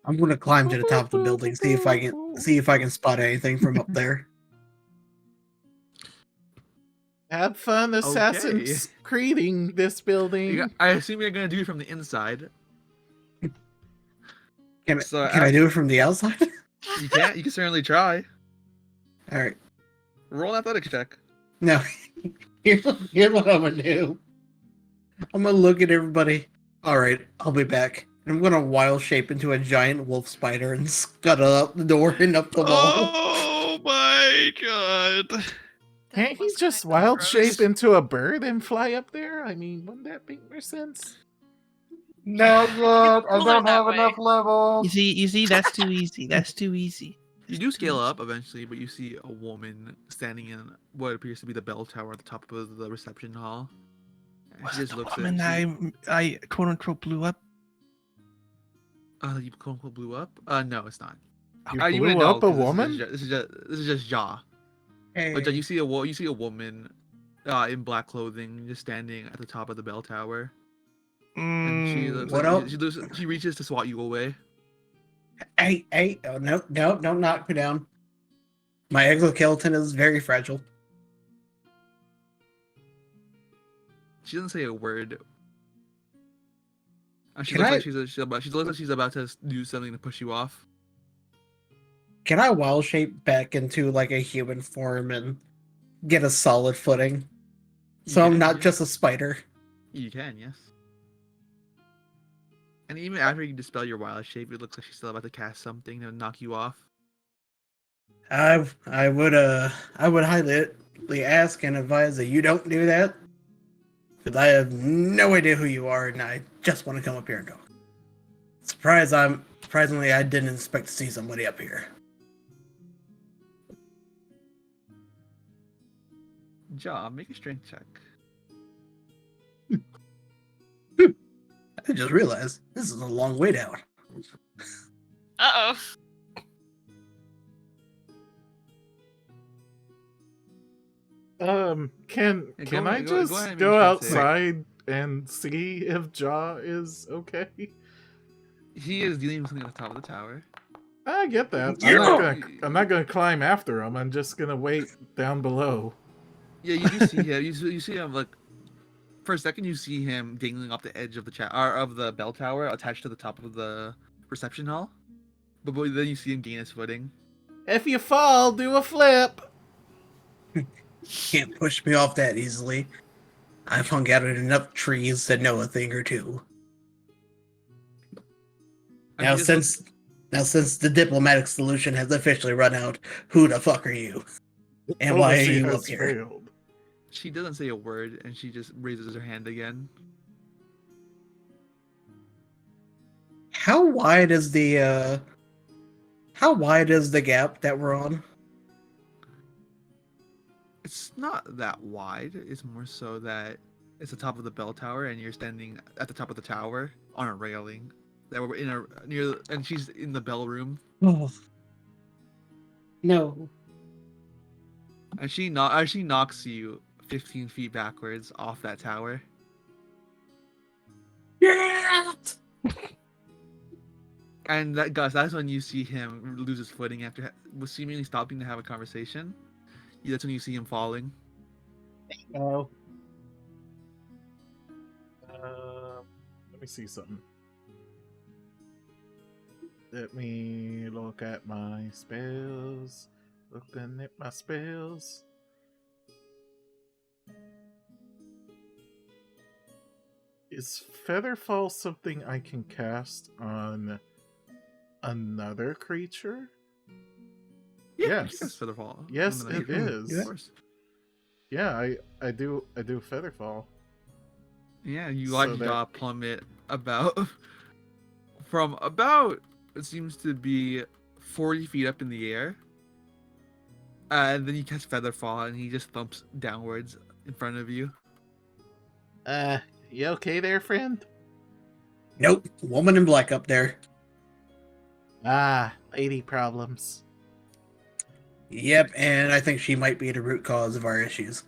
I'm gonna climb to the top of the building, see if I can spot anything from up there. Have fun Assassin's Creeding this building. I assume you're gonna do it from the inside. Can So, I do it from the outside? You can't. You can certainly try. All right. Roll an athletics check. No. Here's what I'm gonna do. I'm gonna look at everybody. All right, I'll be back. I'm gonna wild shape into a giant wolf spider and scuttle out the door and up the wall. Oh my god. Can't he was just kind of wild gross. shape into a bird and fly up there? I mean, wouldn't that make more sense? Not yet. I don't have enough levels. You see, that's too easy. That's too easy. You do scale up eventually, but you see a woman standing in what appears to be the bell tower at the top of the reception hall. And Was she it just the looks woman at I quote unquote blew up? you quote unquote blew up? No, it's not. You You blew wouldn't know, up a 'cause woman? This is just Ja. Hey. But you see a woman in black clothing just standing at the top of the bell tower. And she looks What like up? she reaches to swat you away. Hey, oh, no, don't knock me down. My exoskeleton is very fragile. She doesn't say a word. She Can looks I- like she looks like she's about to do something to push you off. Can I wild shape back into like a human form and get a solid footing? So You I'm can, not yeah. just a spider. You can, yes. And even after you dispel your wild shape, it looks like she's still about to cast something to knock you off. I would highly ask and advise that you don't do that. Because I have no idea who you are and I just want to come up here and go. Surprisingly I didn't expect to see somebody up here. Ja, make a strength check. I just realized this is a long way down. Uh-oh. Can Yeah, can go I ahead- go just ahead and go make a strength outside and see if Jaw is okay? He is dealing with something at the top of the tower. I get that. Yeah. I'm not gonna climb after him. I'm just gonna wait down below. Yeah, you do see him. You see him like for a second. You see him dangling off the edge of the bell tower, attached to the top of the reception hall. But then you see him gain his footing. If you fall, do a flip. Can't push me off that easily. I've hung out in enough trees to know a thing or two. And Now he just Now, since the diplomatic solution has officially run out, who the fuck are you? And why are Diplomacy you up has here? failed. She doesn't say a word, and she just raises her hand again. How wide is the gap that we're on? It's not that wide. It's more so that it's the top of the bell tower, and you're standing at the top of the tower on a railing. That we're in a near, and she's in the bell room, Oh. No. and she knocks you 15 feet backwards off that tower. Yeah. And that's when you see him lose his footing after seemingly stopping to have a conversation. That's when you see him falling. Oh. Let me see something. Let me look at my spells. Looking at my spells. Is Featherfall something I can cast on another creature? Yeah, Yes. she has Featherfall. Yes, And then it I- is. Of course. Yeah, I do Featherfall. Yeah, you So watch that- Jaw plummet from about it seems to be 40 feet up in the air. And then you catch Featherfall, and he just thumps downwards in front of you. You okay there, friend? Nope. Woman in black up there. Ah, lady problems. Yep, and I think she might be the root cause of our issues.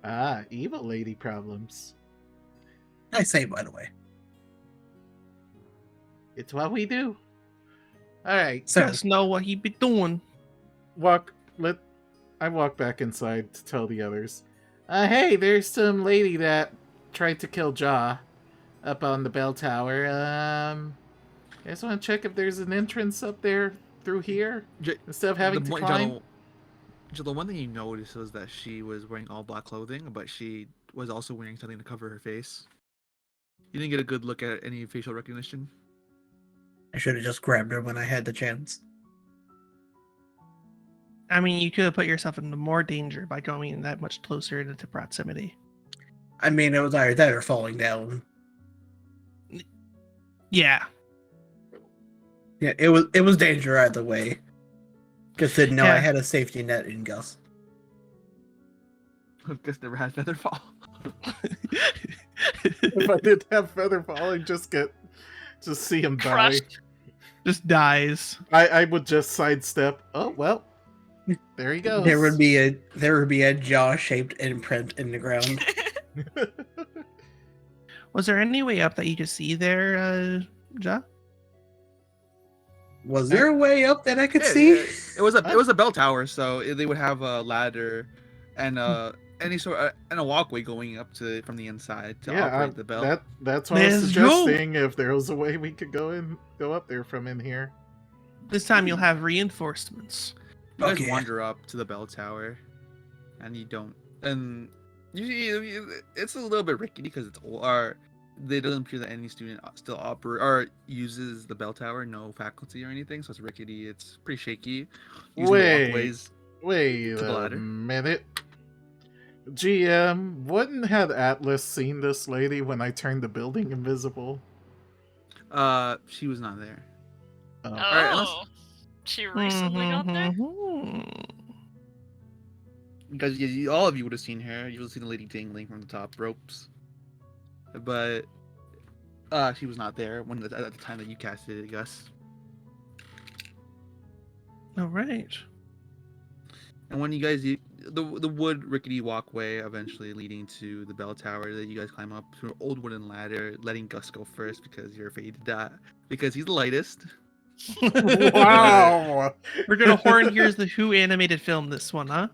Ah, evil lady problems. I say, by the way. It's what we do. Alright, So, Just know what he be doing. I walk back inside to tell the others. Hey, there's some lady that tried to kill Jaw up on the bell tower. You guys want to check if there's an entrance up there through here? Instead of having to climb? The one thing you notice is that she was wearing all black clothing, but she was also wearing something to cover her face. You didn't get a good look at any facial recognition. I should have just grabbed her when I had the chance. I mean, you could have put yourself into more danger by going that much closer into proximity. I mean, it was either that or falling down. Yeah. Yeah, it was danger either way. Just didn't know I Yeah. had a safety net in Gus. Gus never had Featherfall. If I did have Featherfall, I'd just see him die. Crushed. Just dies. I would just sidestep. Oh well, there he goes. There would be a jaw-shaped imprint in the ground. Was there any way up that you could see there, Ja? Was there a way up that I could see? It was a bell tower, so they would have a ladder and any sort and a walkway going up to from the inside to operate the bell. That's what I was Let's go. suggesting. If there was a way we could go up there from in here. This time you'll have reinforcements. You guys Okay. wander up to the bell tower, and you don't. And it's a little bit rickety because it's it doesn't appear that any student still operate or uses the bell tower, no faculty or anything. So it's rickety. It's pretty shaky. Using the walkways. Wait the a ladder. minute. GM, wouldn't have Atlas seen this lady when I turned the building invisible? She was not there. Oh. Alright, unless- Oh, she recently got there. Because all of you would have seen her. You would have seen the lady dangling from the top ropes. But she was not there at the time that you casted it, Gus. All right. And when you guys the wood rickety walkway eventually leading to the bell tower that you guys climb up through an old wooden ladder, letting Gus go first because you're afraid to die because he's the lightest. Wow! We're gonna horn here's the Who animated film this one, huh?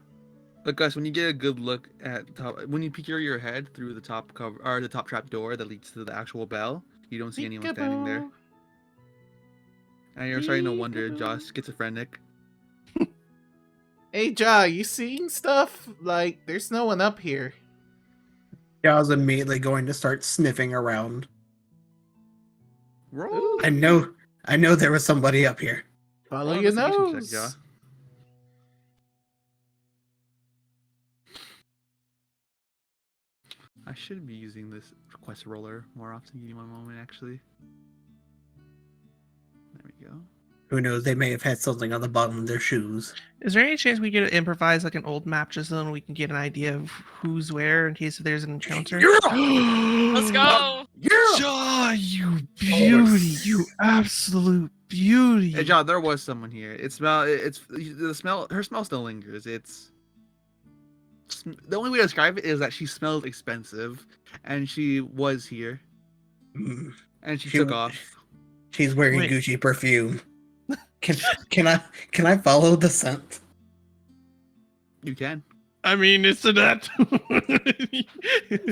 But Gus, when you get a good look at the top, when you peek your head through the top cover or the top trap door that leads to the actual bell, you don't see anyone standing there, and you're starting to wonder, Josh, schizophrenic. Hey, Ja, you seeing stuff? Like, there's no one up here. Jaw's immediately going to start sniffing around. Roll. I know I know there was somebody up here. Follow Roll your investigation check, nose. Jaw. I should be using this request roller more often. Give me one moment, actually. There we go. Who knows? They may have had something on the bottom of their shoes. Is there any chance we could improvise like an old map just so we can get an idea of who's where in case there's an encounter? Let's go. Jaw, you beauty, you absolute beauty. Hey, John, there was someone here. It's the smell. Her smell still lingers. The only way to describe it is that she smelled expensive, and she was here, Mm. and she She took w- off. She's wearing Wait. Gucci perfume. Can I follow the scent? You can. I mean, it's a net.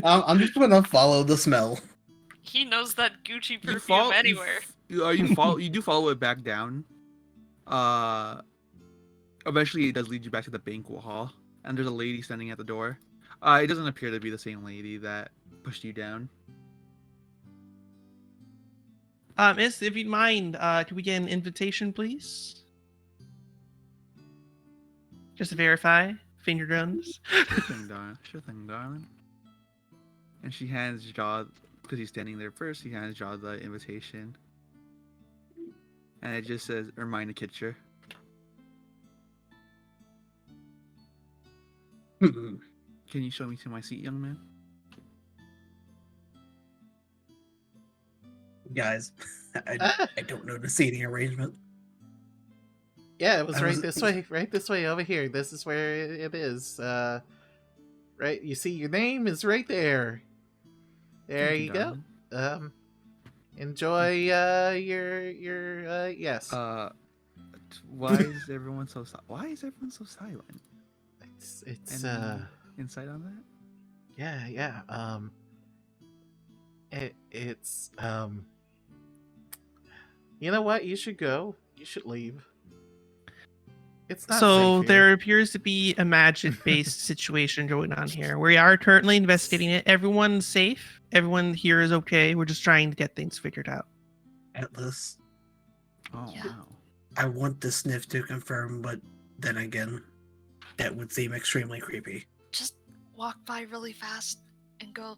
I'm just gonna follow the smell. He knows that Gucci You perfume follow anywhere. You do follow it back down. Eventually it does lead you back to the banquet hall, and there's a lady standing at the door. It doesn't appear to be the same lady that pushed you down. Miss, if you'd mind, could we get an invitation, please? Just to verify, finger guns. Sure thing, darling. Sure thing, darling. And she hands Jaw, because he's standing there first, he hands Jaw the invitation. And it just says, Ermina Kitcher. Hmm. Can you show me to my seat, young man? Guys, I don't know the seating arrangement. Yeah, it was I right was- this way over here. This is where it is. Right, you see your name is right there. There Thank you go. darling. Enjoy your yes. Why is everyone so silent? It's Any insight on that? yeah. It's you know what? You should go. You should leave. It's not So safe here. there appears to be a magic-based situation going on here. We are currently investigating it. Everyone's safe. Everyone here is okay. We're just trying to get things figured out. Atlas, Oh Yeah. wow. I want the sniff to confirm, but then again, that would seem extremely creepy. Just walk by really fast and go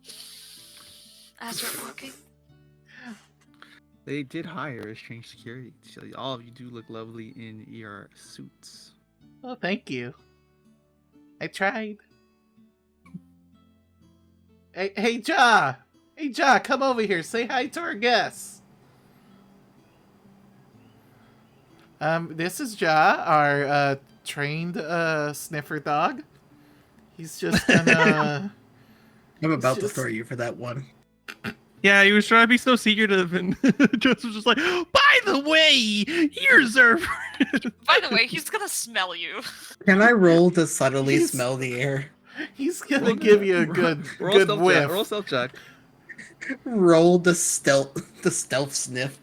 as you're walking. They did hire a strange security. So all of you do look lovely in your suits. Oh, thank you. I tried. Hey, Ja! Hey, Ja, come over here. Say hi to our guests. This is Ja, our trained sniffer dog. He's just gonna. I'm about to just- throw you for that one. Yeah, he was trying to be so secretive, and just was just like, by the way, here's our. By the way, he's gonna smell you. Can I roll to subtly He's- smell the air? He's gonna Roll give the- you a good roll good stealth whiff. check. Roll stealth check. Roll the stealth sniff.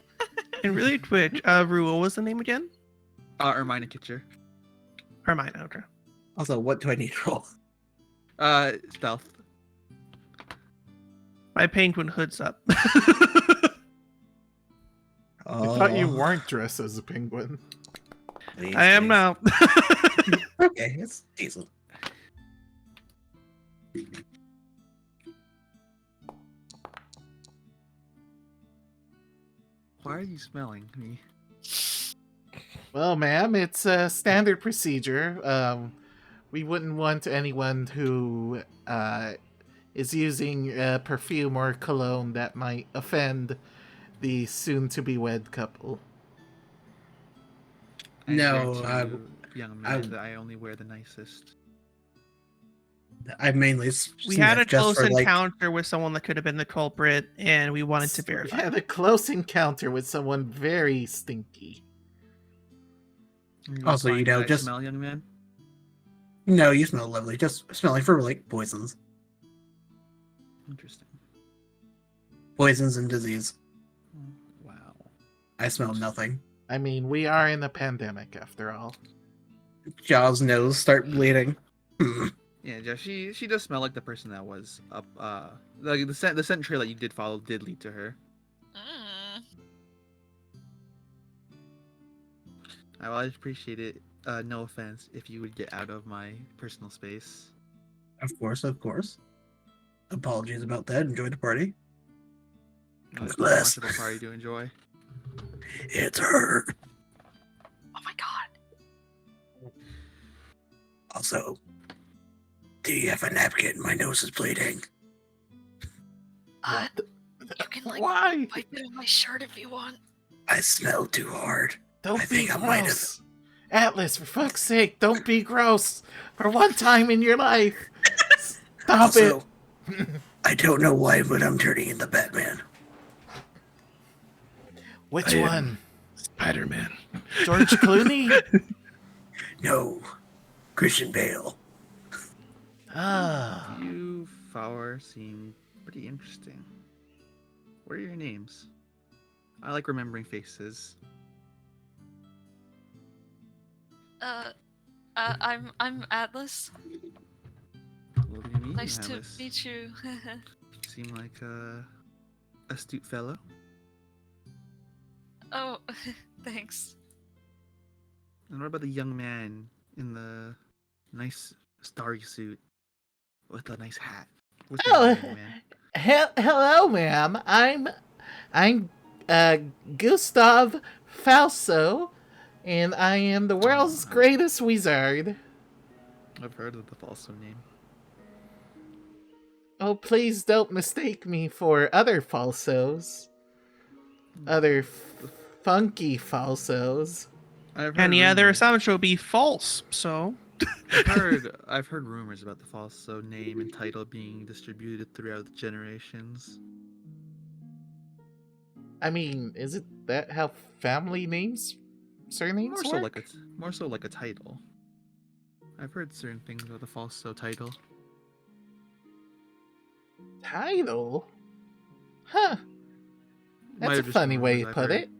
And really quick, Rue, what was the name again? Ermina Kitcher. Hermione, okay. Also, what do I need to roll? Stealth. My penguin hood's up. I thought you Oh, weren't dressed as a penguin. these I am days. now. Okay, it's decent. Why are you smelling me? Well, ma'am, it's a standard procedure. We wouldn't want anyone who is using perfume or cologne that might offend the soon-to-be wed couple. I No, grant you, young man, I- that I only wear the nicest. I mainly We had a sniff just close for, like, encounter with someone that could have been the culprit, and we wanted to We verify. had a close encounter with someone very stinky. You Also, you find know, that I just- smell, young man. No, you smell lovely. Just smelling for like poisons, Interesting. poisons and disease. Wow. I smell nothing. I mean, we are in a pandemic after all. Jaw's nose start bleeding. Hmm. Yeah, Jeff. She does smell like the person that was up. Like the scent trail that you did follow did lead to her. Mm. I'd appreciate it. No offense, if you would get out of my personal space. Of course, of course. Apologies about that. Enjoy the party. Not Bless. much of a party to enjoy. It's her. Oh my god. Also, do you have a napkin? My nose is bleeding. You can like Why? wipe it on my shirt if you want. I smell too hard. Don't I be think I might have- gross. Atlas, for fuck's sake, don't be gross. For one time in your life. Stop Also, it. I don't know why, but I'm turning into Batman. Which I am one? Spider-Man. George Clooney? No, Christian Bale. Ah. You, Flower, seem pretty interesting. What are your names? I like remembering faces. I'm Atlas. Lovely to meet Nice you, to Alice. meet you. Seem like a astute fellow. Oh, thanks. And what about the young man in the nice starry suit with a nice hat? What's your Oh, name, young man? hello, ma'am. I'm Gustav Falso, and I am the world's greatest wizard. I've heard of the falso name. Oh, please don't mistake me for other falsos. Other funky falsos. I've heard Any other rumors- assumption would be false. So I've heard rumors about the falso name and title being distributed throughout the generations. I mean, is it that how family names, surnames work? More so like a title. I've heard certain things about the falso title. Title? Huh. Might That's a have just been funny way rumors to I've put heard. it.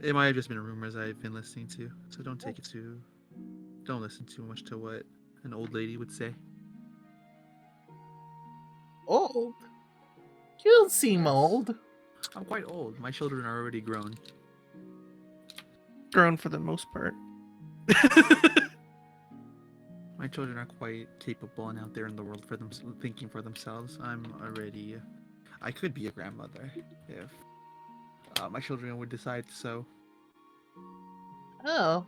It might have just been rumors I've been listening to, so don't take it too. Don't listen too much to what an old lady would say. Old? You don't seem Yes. old. I'm quite old. My children are already grown. grown for the most part. My children are quite capable and out there in the world for them, thinking for themselves. I could be a grandmother if my children would decide so. Oh,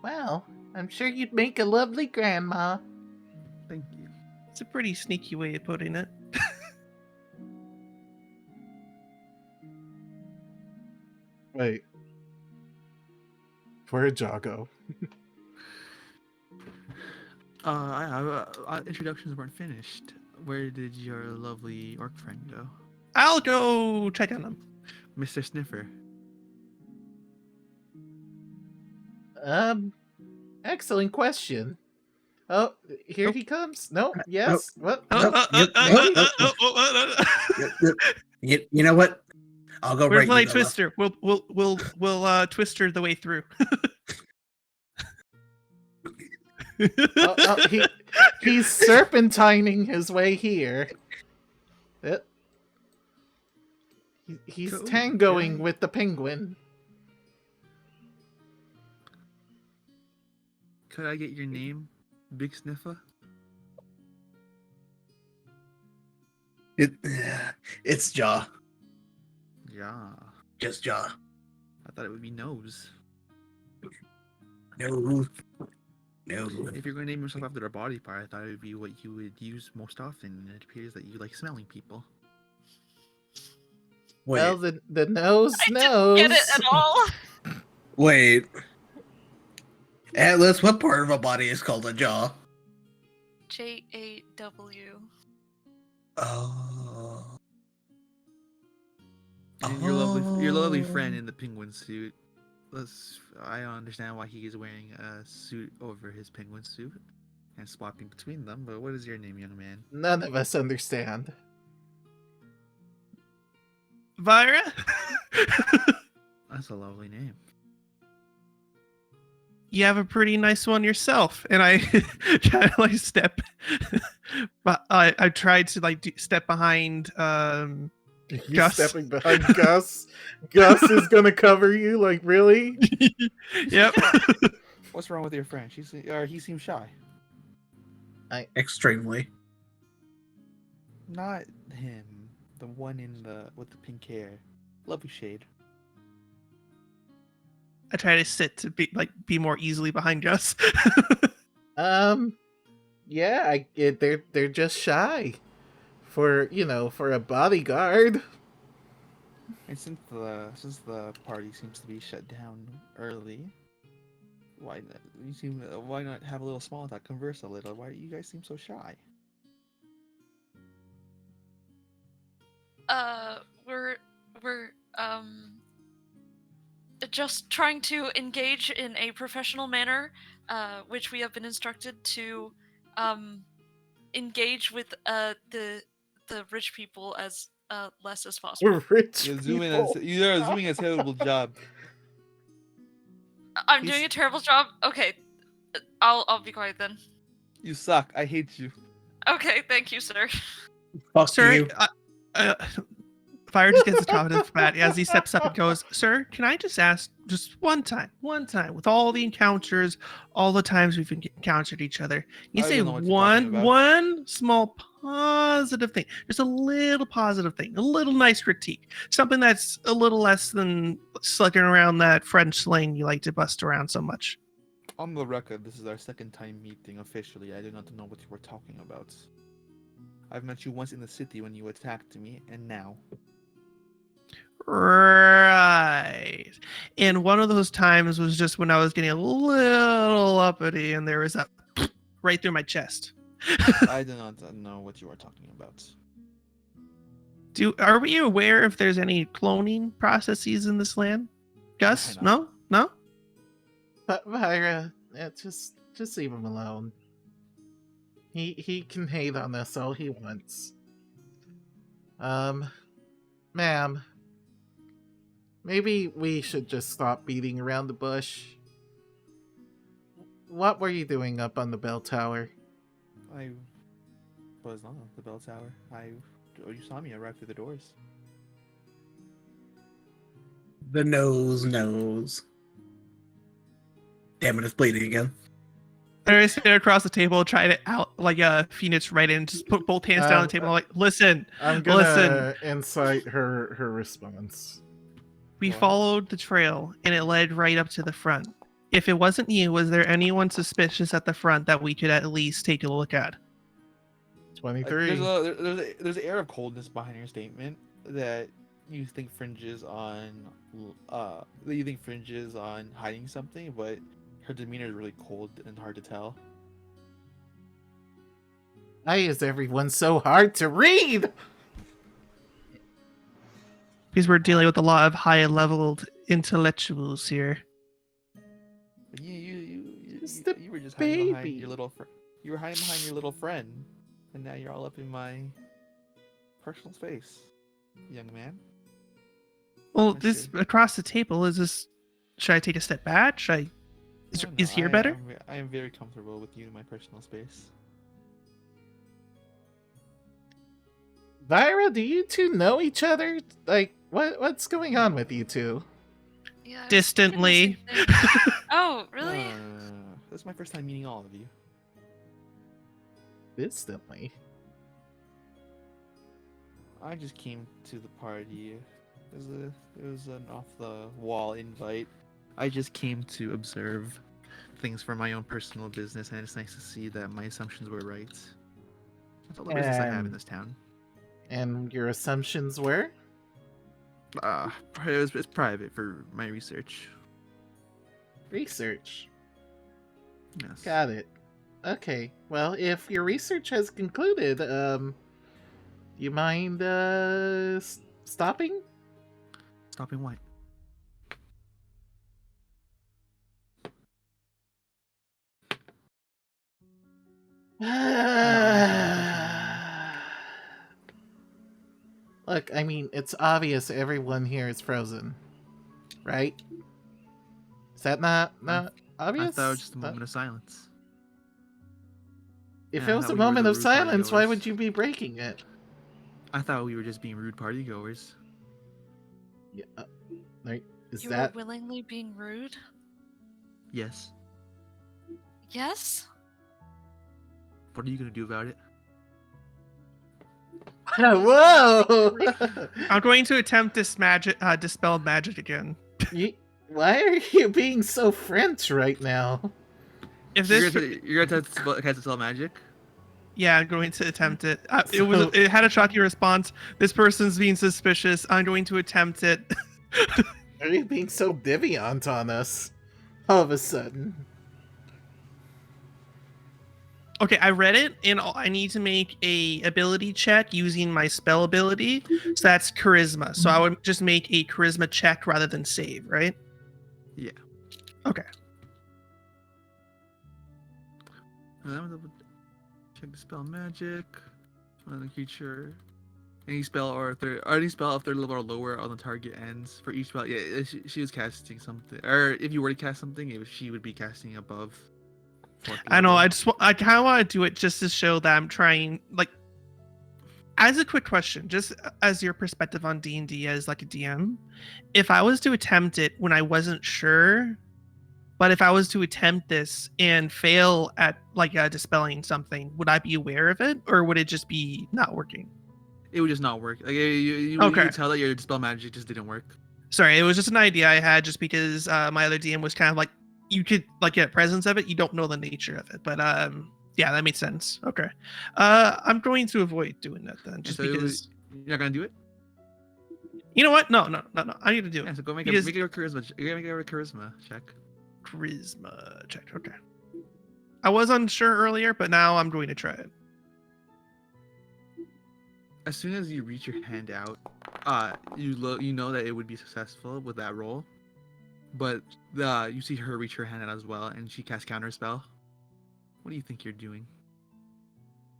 well, I'm sure you'd make a lovely grandma. Thank you. It's a pretty sneaky way of putting it. Wait. Where'd Jaw go? Introductions weren't finished. Where did your lovely orc friend go? I'll go check on them. Mr. Sniffer. Excellent question. Oh, here he comes. No, yes. What? You know what? I'll go We're right. playing You go left. Twister. We'll Twister the way through. He's serpentining his way here. He's Cool, tangoing okay. with the penguin. Could I get your name, Big Sniffer? It's Jaw. Yeah. Just Jaw. I thought it would be Nose. No. No. If you're going to name yourself after a body part, I thought it would be what you would use most often. It appears that you like smelling people. Wait. Well, the nose I knows. didn't get it at all. Wait. Atlas, what part of a body is called a jaw? JAW. Oh. And your lovely friend in the penguin suit. I understand why he is wearing a suit over his penguin suit and swapping between them, but what is your name, young man? None of us understand. Vira? That's a lovely name. You have a pretty nice one yourself. And I kind of step, but I tried to step behind You Gus. stepping behind Gus? Gus is gonna cover you? Like, really? Yep. What's wrong with your friend? He seems shy. Extremely. Not him. The one with the pink hair. Lovely shade. I try to sit to be more easily behind Gus. Yeah, they're just shy for a bodyguard. And since the party seems to be shut down early, why not have a little small talk, converse a little? Why do you guys seem so shy? We're just trying to engage in a professional manner, which we have been instructed to engage with the rich people as less as possible. We're rich You're people. doing a terrible job. I'm doing a terrible job. Okay, I'll be quiet then. You suck. I hate you. Okay, thank you, sir. Fuck Sir, you. Fire just gets the confidence back as he steps up and goes, "Sir, can I just ask just one time, with all the encounters, all the times we've encountered each other, you I say don't know what you're talking about. one small positive thing, just a little positive thing, a little nice critique, something that's a little less than slugging around that French slang you like to bust around so much." On the record, this is our second time meeting officially. I do not know what you were talking about. I've met you once in the city when you attacked me, and now. Right. And one of those times was just when I was getting a little uppity and there was a right through my chest. I do not know what you are talking about. Are we aware if there's any cloning processes in this land? Gus? Why not? No? But Myra, just leave him alone. He can hate on us all he wants. Ma'am, maybe we should just stop beating around the bush. What were you doing up on the bell tower? I was on the bell tower. You saw me arrive through the doors. The nose. Damn it, it's bleeding again. I sit across the table, try to Phoenix right in, just put both hands down on the table. I'm like, listen, I'm gonna incite her response. we What? followed the trail and it led right up to the front. If it wasn't you, was there anyone suspicious at the front that we could at least take a look at? 23. There's an air of coldness behind your statement that you think fringes on hiding something, but her demeanor is really cold and hard to tell. Why is everyone so hard to read? Because we're dealing with a lot of high-leveled intellectuals here. But you Just a were just hiding behind baby. your little friend. You were hiding behind your little friend, and now you're all up in my personal space, young man. Well, I this see. across the table is this. Should I take a step back? Is here better? I am very comfortable with you in my personal space. Vyra, do you two know each other? Like, what's going on with you two? Yeah, I was Distantly. thinking the same thing. Oh, really? This is my first time meeting all of you. Distantly. I just came to the party. It was an off-the-wall invite. I just came to observe things for my own personal business, and it's nice to see that my assumptions were right. That's all the business I have in this town. And your assumptions were? It's private for my research. Research. Yes. Got it. Okay. Well, if your research has concluded, you mind stopping? Stopping what? Look, I mean, it's obvious everyone here is frozen, right? Is that not obvious? I thought it was just a moment of silence. If Yeah, it was that a we were moment the of rude silence, why partygoers. would you be breaking it? I thought we were just being rude party goers. Yeah. Like, is You that were willingly being rude? Yes. Yes? What are you gonna do about it? Whoa! I'm going to attempt dispel magic again. Why are you being so French right now? If You're this, gonna cast spell magic. yeah, I'm going to attempt it. So- It had a shocking response. This person's being suspicious. I'm going to attempt it. Are you being so deviant on us? All of a sudden. Okay, I read it, and I need to make a ability check using my spell ability. So that's charisma. So I would just make a charisma check rather than save, right? Yeah. Okay. I'm gonna check the spell magic. Another creature. Any spell or any spell of third level or lower on the target ends for each spell. Yeah, she was casting something, or if you were to cast something, she would be casting above. I know. Level. I kind of want to do it just to show that I'm trying. Like, as a quick question, just as your perspective on D&D as like a DM, if I was to attempt it when I wasn't sure, but if I was to attempt this and fail at like dispelling something, would I be aware of it, or would it just be not working? It would just not work. Like you Okay. would tell that your dispel magic just didn't work. Sorry, it was just an idea I had just because my other DM was kind of like, you could like get a presence of it, you don't know the nature of it. But yeah, that makes sense. Okay. I'm going to avoid doing that then, just So because you're not gonna do it. you know what? No. I need to do Yeah, it. so go make Because- it a charisma. You gotta make it a charisma check. Charisma check. Okay. I was unsure earlier, but now I'm going to try it. As soon as you reach your hand out, you know that it would be successful with that roll, but you see her reach her hand out as well, and she casts counter spell. What do you think you're doing?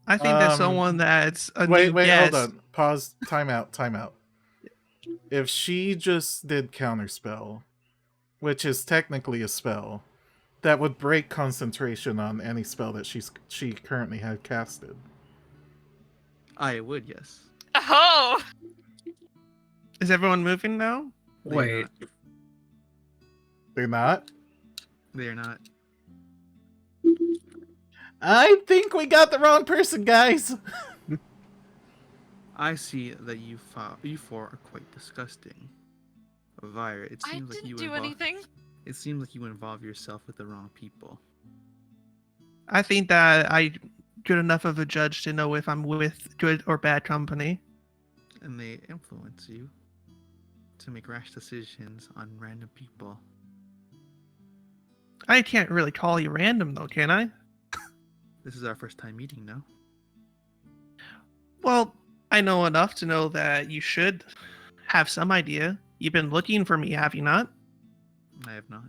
I think there's someone that's a Wait, new guest. hold on. Pause. Time out. If she just did counterspell, which is technically a spell, that would break concentration on any spell that she currently had casted. I would, yes. Oh! Is everyone moving now? They are Wait. not. They're not? They are not. I think we got the wrong person, guys. I see that you four are quite disgusting. Vire, it I seems like didn't you do involve. anything. It seems like you involve yourself with the wrong people, I think that I'm good enough of a judge to know if I'm with good or bad company. and they influence you to make rash decisions on random people. I can't really call you random though, can I? This is our first time meeting, no? Well, I know enough to know that you should have some idea. You've been looking for me, have you not? I have not.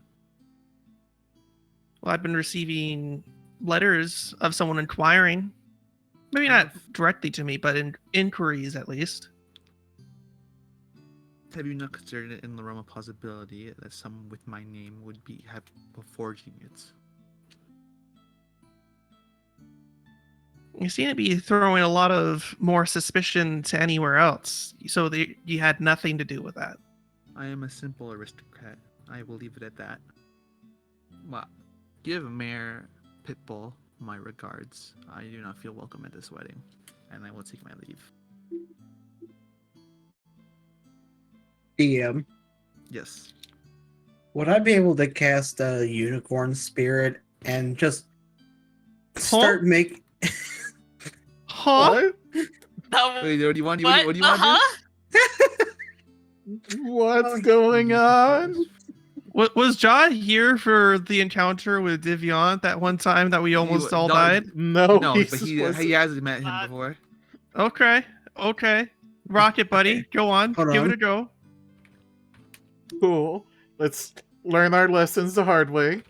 Well, I've been receiving letters of someone inquiring. Maybe not directly to me, but in inquiries at least. Have you not considered it in the realm of possibility that someone with my name would have forging it? You seem to be throwing a lot of more suspicion to anywhere else. So you had nothing to do with that. I am a simple aristocrat. I will leave it at that. Well, give Mayor Pitbull my regards. I do not feel welcome at this wedding, and I will take my leave. DM, Yes. would I be able to cast a unicorn spirit and just start make? Huh? What? Wait, what do you want? What? What do you want to do? What's going on? Was John here for the encounter with Divion that one time that we almost all no, died? No, No, he's but he supposed- hasn't met him before. Okay. Rocket buddy, go on. Hold Give on. it a go. Cool. Let's learn our lessons the hard way.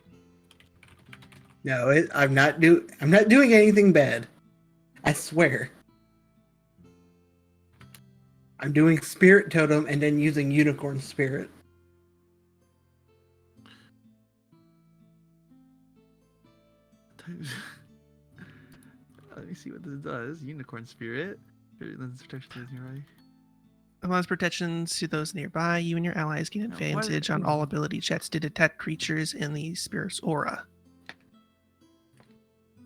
No, I'm not doing anything bad. I swear. I'm doing spirit totem and then using unicorn spirit. Let me see what this does. Unicorn spirit. Lens protection is nearby. Allows protections to those nearby. You and your allies gain Now, what- advantage on all ability checks to detect creatures in the spirit's aura.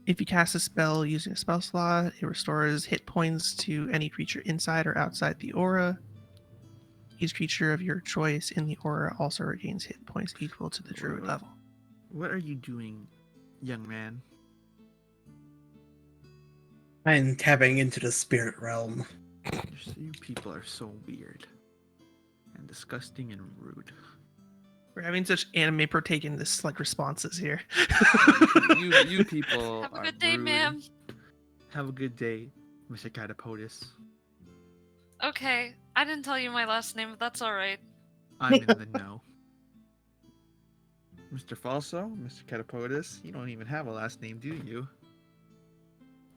If you cast a spell using a spell slot, it restores hit points to any creature inside or outside the aura. Each creature of your choice in the aura also regains hit points equal to the druid Whoa. level. What are you doing, young man? I'm tapping into the spirit realm. You people are so weird and disgusting and rude. We're having such anime protagonist like responses here. You people Have a are good day, rude. ma'am. Have a good day, Mr. Catapodus. Okay, I didn't tell you my last name, but that's alright. I'm in the know. Mr. Falso, Mr. Catapodus, you don't even have a last name, do you?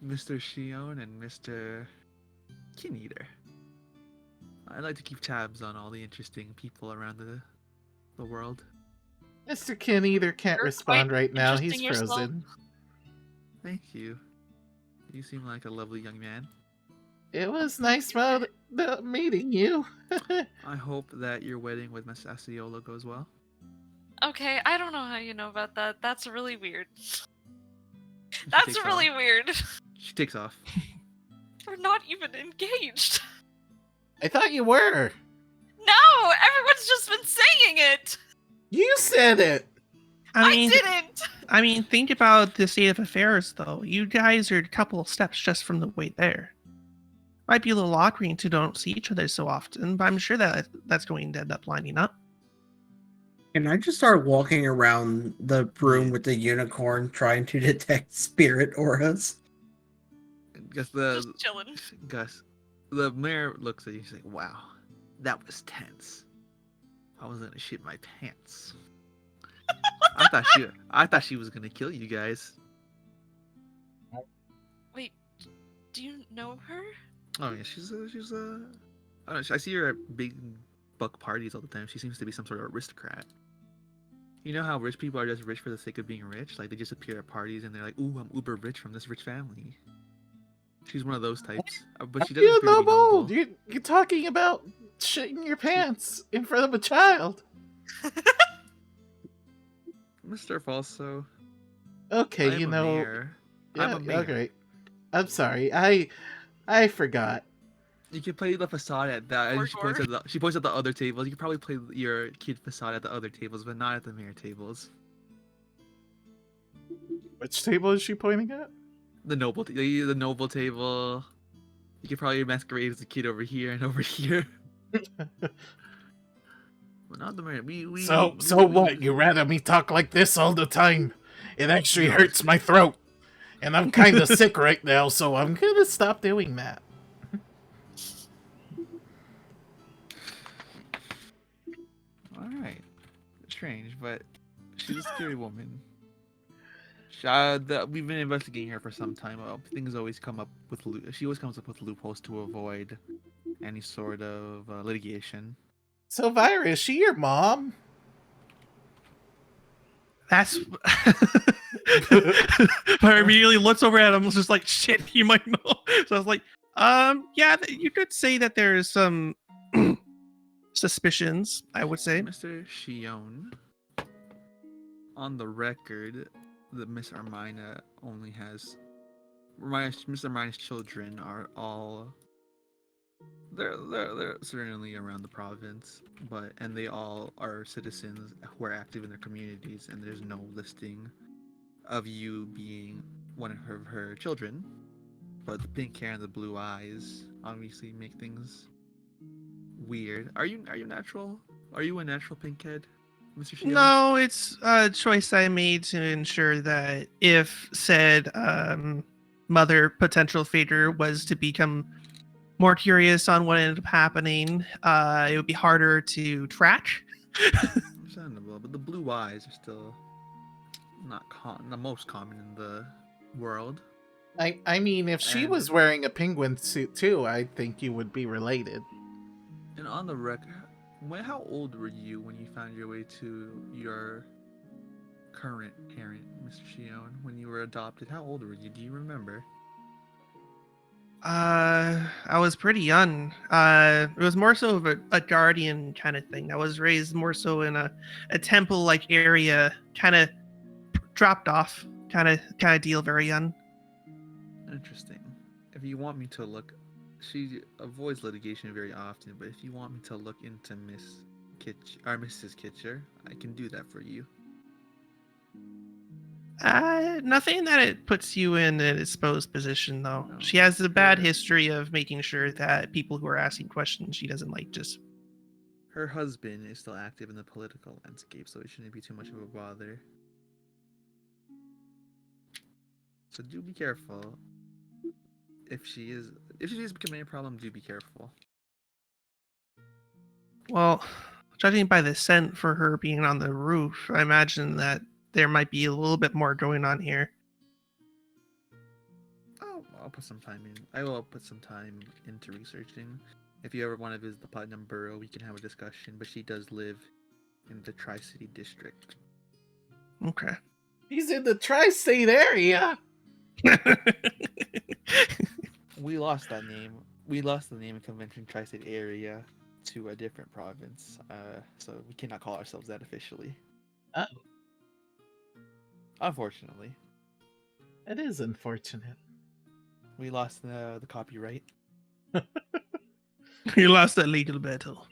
Mr. Shion and Mr. Kin Eater. I like to keep tabs on all the interesting people around the world. Mr. Kin either can't You're respond quite right now. He's interesting yourself. frozen. Thank you. You seem like a lovely young man. It was nice meeting you. I hope that your wedding with Miss Asiola goes well. Okay, I don't know how you know about that. That's really weird. She That's takes really off. weird. She takes off. We're not even engaged. I thought you were. No, everyone's just been saying it. You said it. I didn't. I mean, think about the state of affairs, though. You guys are a couple of steps just from the way there. Might be a little awkward to don't see each other so often, but I'm sure that that's going to end up lining up. Can I just start walking around the room with the unicorn trying to detect spirit auras? Gus, Just chilling. Gus, the mayor looks at you. He's like, "Wow, that was tense. I was gonna shit my pants. I thought she was gonna kill you guys." Wait, do you know her? Oh yeah, she's I don't know, I see her at big buck parties all the time. She seems to be some sort of aristocrat. You know how rich people are just rich for the sake of being rich? Like they just appear at parties and they're like, "Ooh, I'm uber rich from this rich family." She's one of those types, but she doesn't You appear to be noble. noble. You're talking about shitting your pants in front of a child. Mr. Falso, Okay, I'm you a know. mayor. Yeah, I'm a mayor. okay. I'm sorry. I forgot. You can play the facade at that. And Or- she points at the other tables. You can probably play your kid facade at the other tables, but not at the mayor tables. Which table is she pointing at? The noble table. You could probably masquerade as a kid over here and over here. But not the mayor. So what? You rather me talk like this all the time? It actually No. hurts my throat, and I'm kind of sick right now, so I'm gonna stop doing that. All right. Strange, but she's a scary woman. We've been investigating her for some time. Things always come up with she always comes up with loopholes to avoid any sort of litigation. So, Vira, is she your mom? That's. I immediately looks over at him, was just like, "Shit, you might know." So I was like, yeah, you could say that there's some suspicions. I would say. Mr. Shion, on the record, that Miss Armina only has Miss Armina's children are all they're certainly around the province, and they all are citizens who are active in their communities, and there's no listing of you being one of her children. But the pink hair and the blue eyes obviously make things weird. Are you natural? Are you a natural pinkhead, Mr. Shion? No, it's a choice I made to ensure that if said mother potential fater was to become more curious on what ended up happening, it would be harder to track. Understandable, but the blue eyes are still not the most common in the world. I mean, if she And- was wearing a penguin suit too, I think you would be related. And on the record, how old were you when you found your way to your current parent, Mr. Shion, when you were adopted? How old were you? Do you remember? I was pretty young. It was more so of a guardian kind of thing. I was raised more so in a temple-like area, kind of dropped off, kind of deal. Very young. Interesting. If you want me to look, she avoids litigation very often. But if you want me to look into Mrs. Kitcher, I can do that for you. Nothing that it puts you in an exposed position, though. No. She has a bad Yeah. history of making sure that people who are asking questions she doesn't like just. Her husband is still active in the political landscape, so it shouldn't be too much of a bother. So do be careful. If she is becoming a problem, do be careful. Well, judging by the scent for her being on the roof, I imagine that there might be a little bit more going on here. I'll put some time in. I will put some time into researching. If you ever want to visit the Putnam Borough, we can have a discussion. But she does live in the Tri-City District. Okay. He's in the tri-state area. We lost that name. We lost the name of Convention Tri-State Area to a different province. So we cannot call ourselves that officially. Oh, Unfortunately, it is unfortunate. we lost the copyright. You lost that legal battle.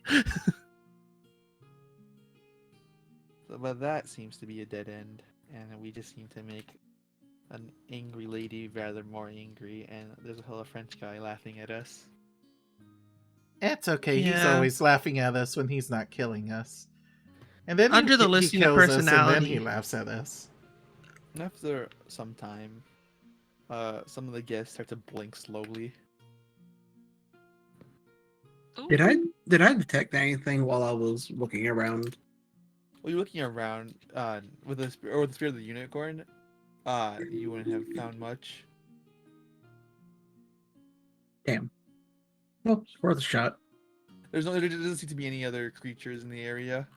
But that seems to be a dead end, and we just seem to make an angry lady rather more angry, and there's a hella French guy laughing at us. It's okay. He's Yeah. always laughing at us when he's not killing us. And then Under the he listing of kills us, and then personality. he laughs at us. After some time, some of the guests start to blink slowly. Ooh. Did I detect anything while I was looking around? Well, you're looking around with the spirit of the unicorn. You wouldn't have found much. Damn. Well, it's worth a shot. There doesn't seem to be any other creatures in the area.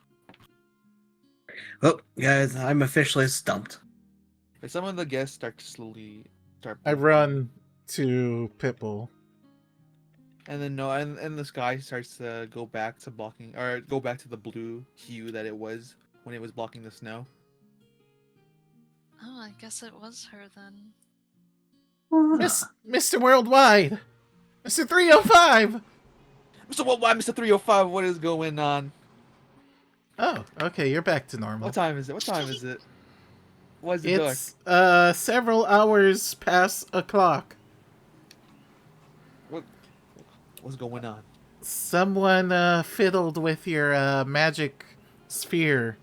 Well, guys, I'm officially stumped. But some of the guests start to start. I blinking. run to Pitbull. And then and the sky starts to go back to the blue hue that it was when it was blocking the snow. Oh, I guess it was her then. Mr. Worldwide! Mr. 305! Mr. Worldwide, Mr. 305, what is going on? Oh, okay, you're back to normal. What time is it? Why is it dark? It's several hours past o'clock. What's going on? Someone fiddled with your magic sphere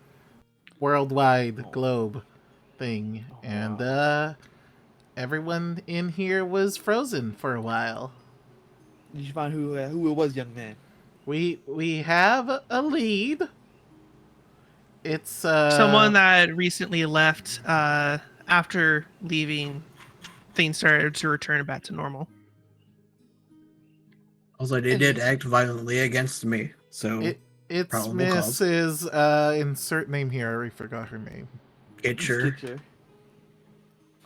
worldwide globe thing, Oh, and everyone in here was frozen for a while. Did you find who it was, young man? We have a lead. It's Someone that recently left. After leaving, things started to return back to normal. Also, they did act violently against me, so it's probable cause. Mrs. Insert name here. I already forgot her name. Kitcher. Kitcher.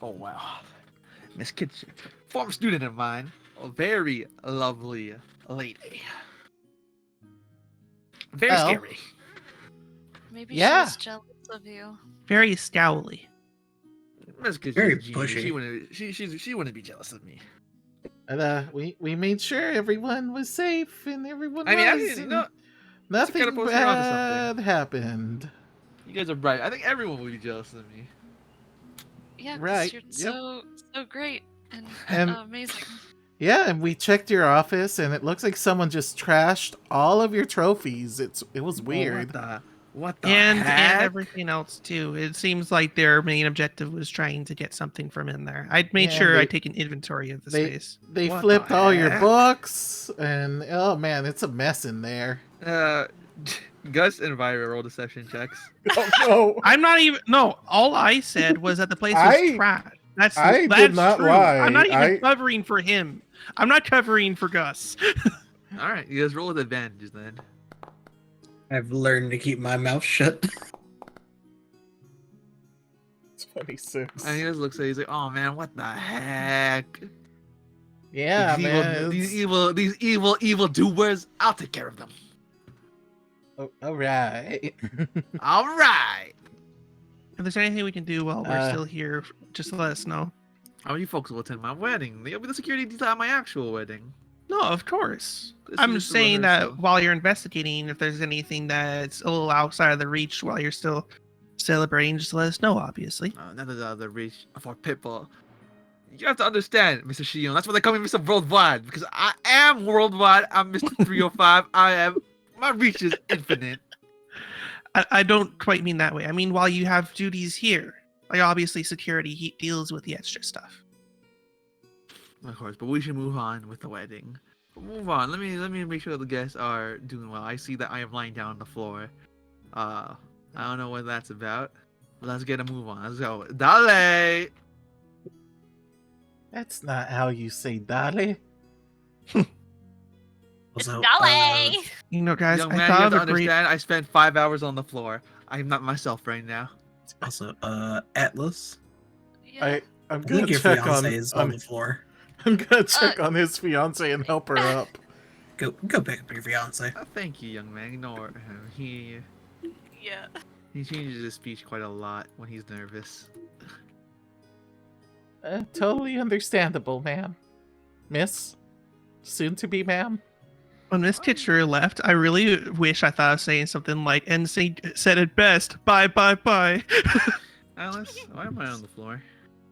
Oh wow, Miss Kitcher, former student of mine, a very lovely lady. Very Oh. scary. Maybe Yeah. she's jealous of you. Very scowly. Miss Kitcher, Very is a genius. pushy. She wouldn't be jealous of me. And we made sure everyone was safe and everyone I mean, was. you and know, nothing kinda post her onto bad something. happened. you guys are right. I think everyone would be jealous of me. Yeah, 'cause Right, you're yep. so great and, And- amazing. Yeah, and we checked your office, and it looks like someone just trashed all of your trophies. It was weird. What the And heck? everything else too. It seems like their main objective was trying to get something from in there. I'd made Yeah, sure they- I take an inventory of the they- space. They What flipped the all your heck? books, and oh man, it's a mess in there. Gus and Vira roll deception checks. Oh no! I'm not even. No, all I said was that the place was I trash. That's did that's not true. lie. I'm not even I- covering for him. I'm not covering for Gus. All right, you guys roll with advantages then. I've learned to keep my mouth shut. 26. And he just looks at you, he's like, oh man, what the heck? Yeah, man. These evil doers. I'll take care of them. All right. All right. If there's anything we can do while we're still here, just let us know. How many folks will attend my wedding? They'll be the security detail at my actual wedding. No, of course. This I'm is just just a saying that rehearsal. while you're investigating, if there's anything that's a little outside of the reach while you're still celebrating, just let us know, obviously. None of the other reach for Pitbull. You have to understand, Mr. Shion. That's why they call me Mr. Worldwide, because I am worldwide. I'm Mr. 305. My reach is infinite. I don't quite mean that way. I mean, while you have duties here, like obviously security he deals with the extra stuff. Of course, but we should move on with the wedding. Move on. Let me make sure the guests are doing well. I see that I am lying down on the floor. I don't know what that's about. But let's get a move on. Let's go. Dale! That's not how you say dale. Also, Dolly! You know, guys, Young I man, you thought have to of a great. understand, I spent 5 hours on the floor. I'm not myself right now. also, Atlas. Yeah. I'm I gonna think your check fiance is on the floor. I'm gonna check on his fiance and help her up. Go pick up your fiance. Thank you, young man. Ignore him. He Yeah. changes his speech quite a lot when he's nervous. Totally understandable, ma'am. Miss? Soon to be ma'am? When Miss Kitcher left, I really wish I thought of saying something like, and said it best, bye, bye, bye. Alice, why am I on the floor?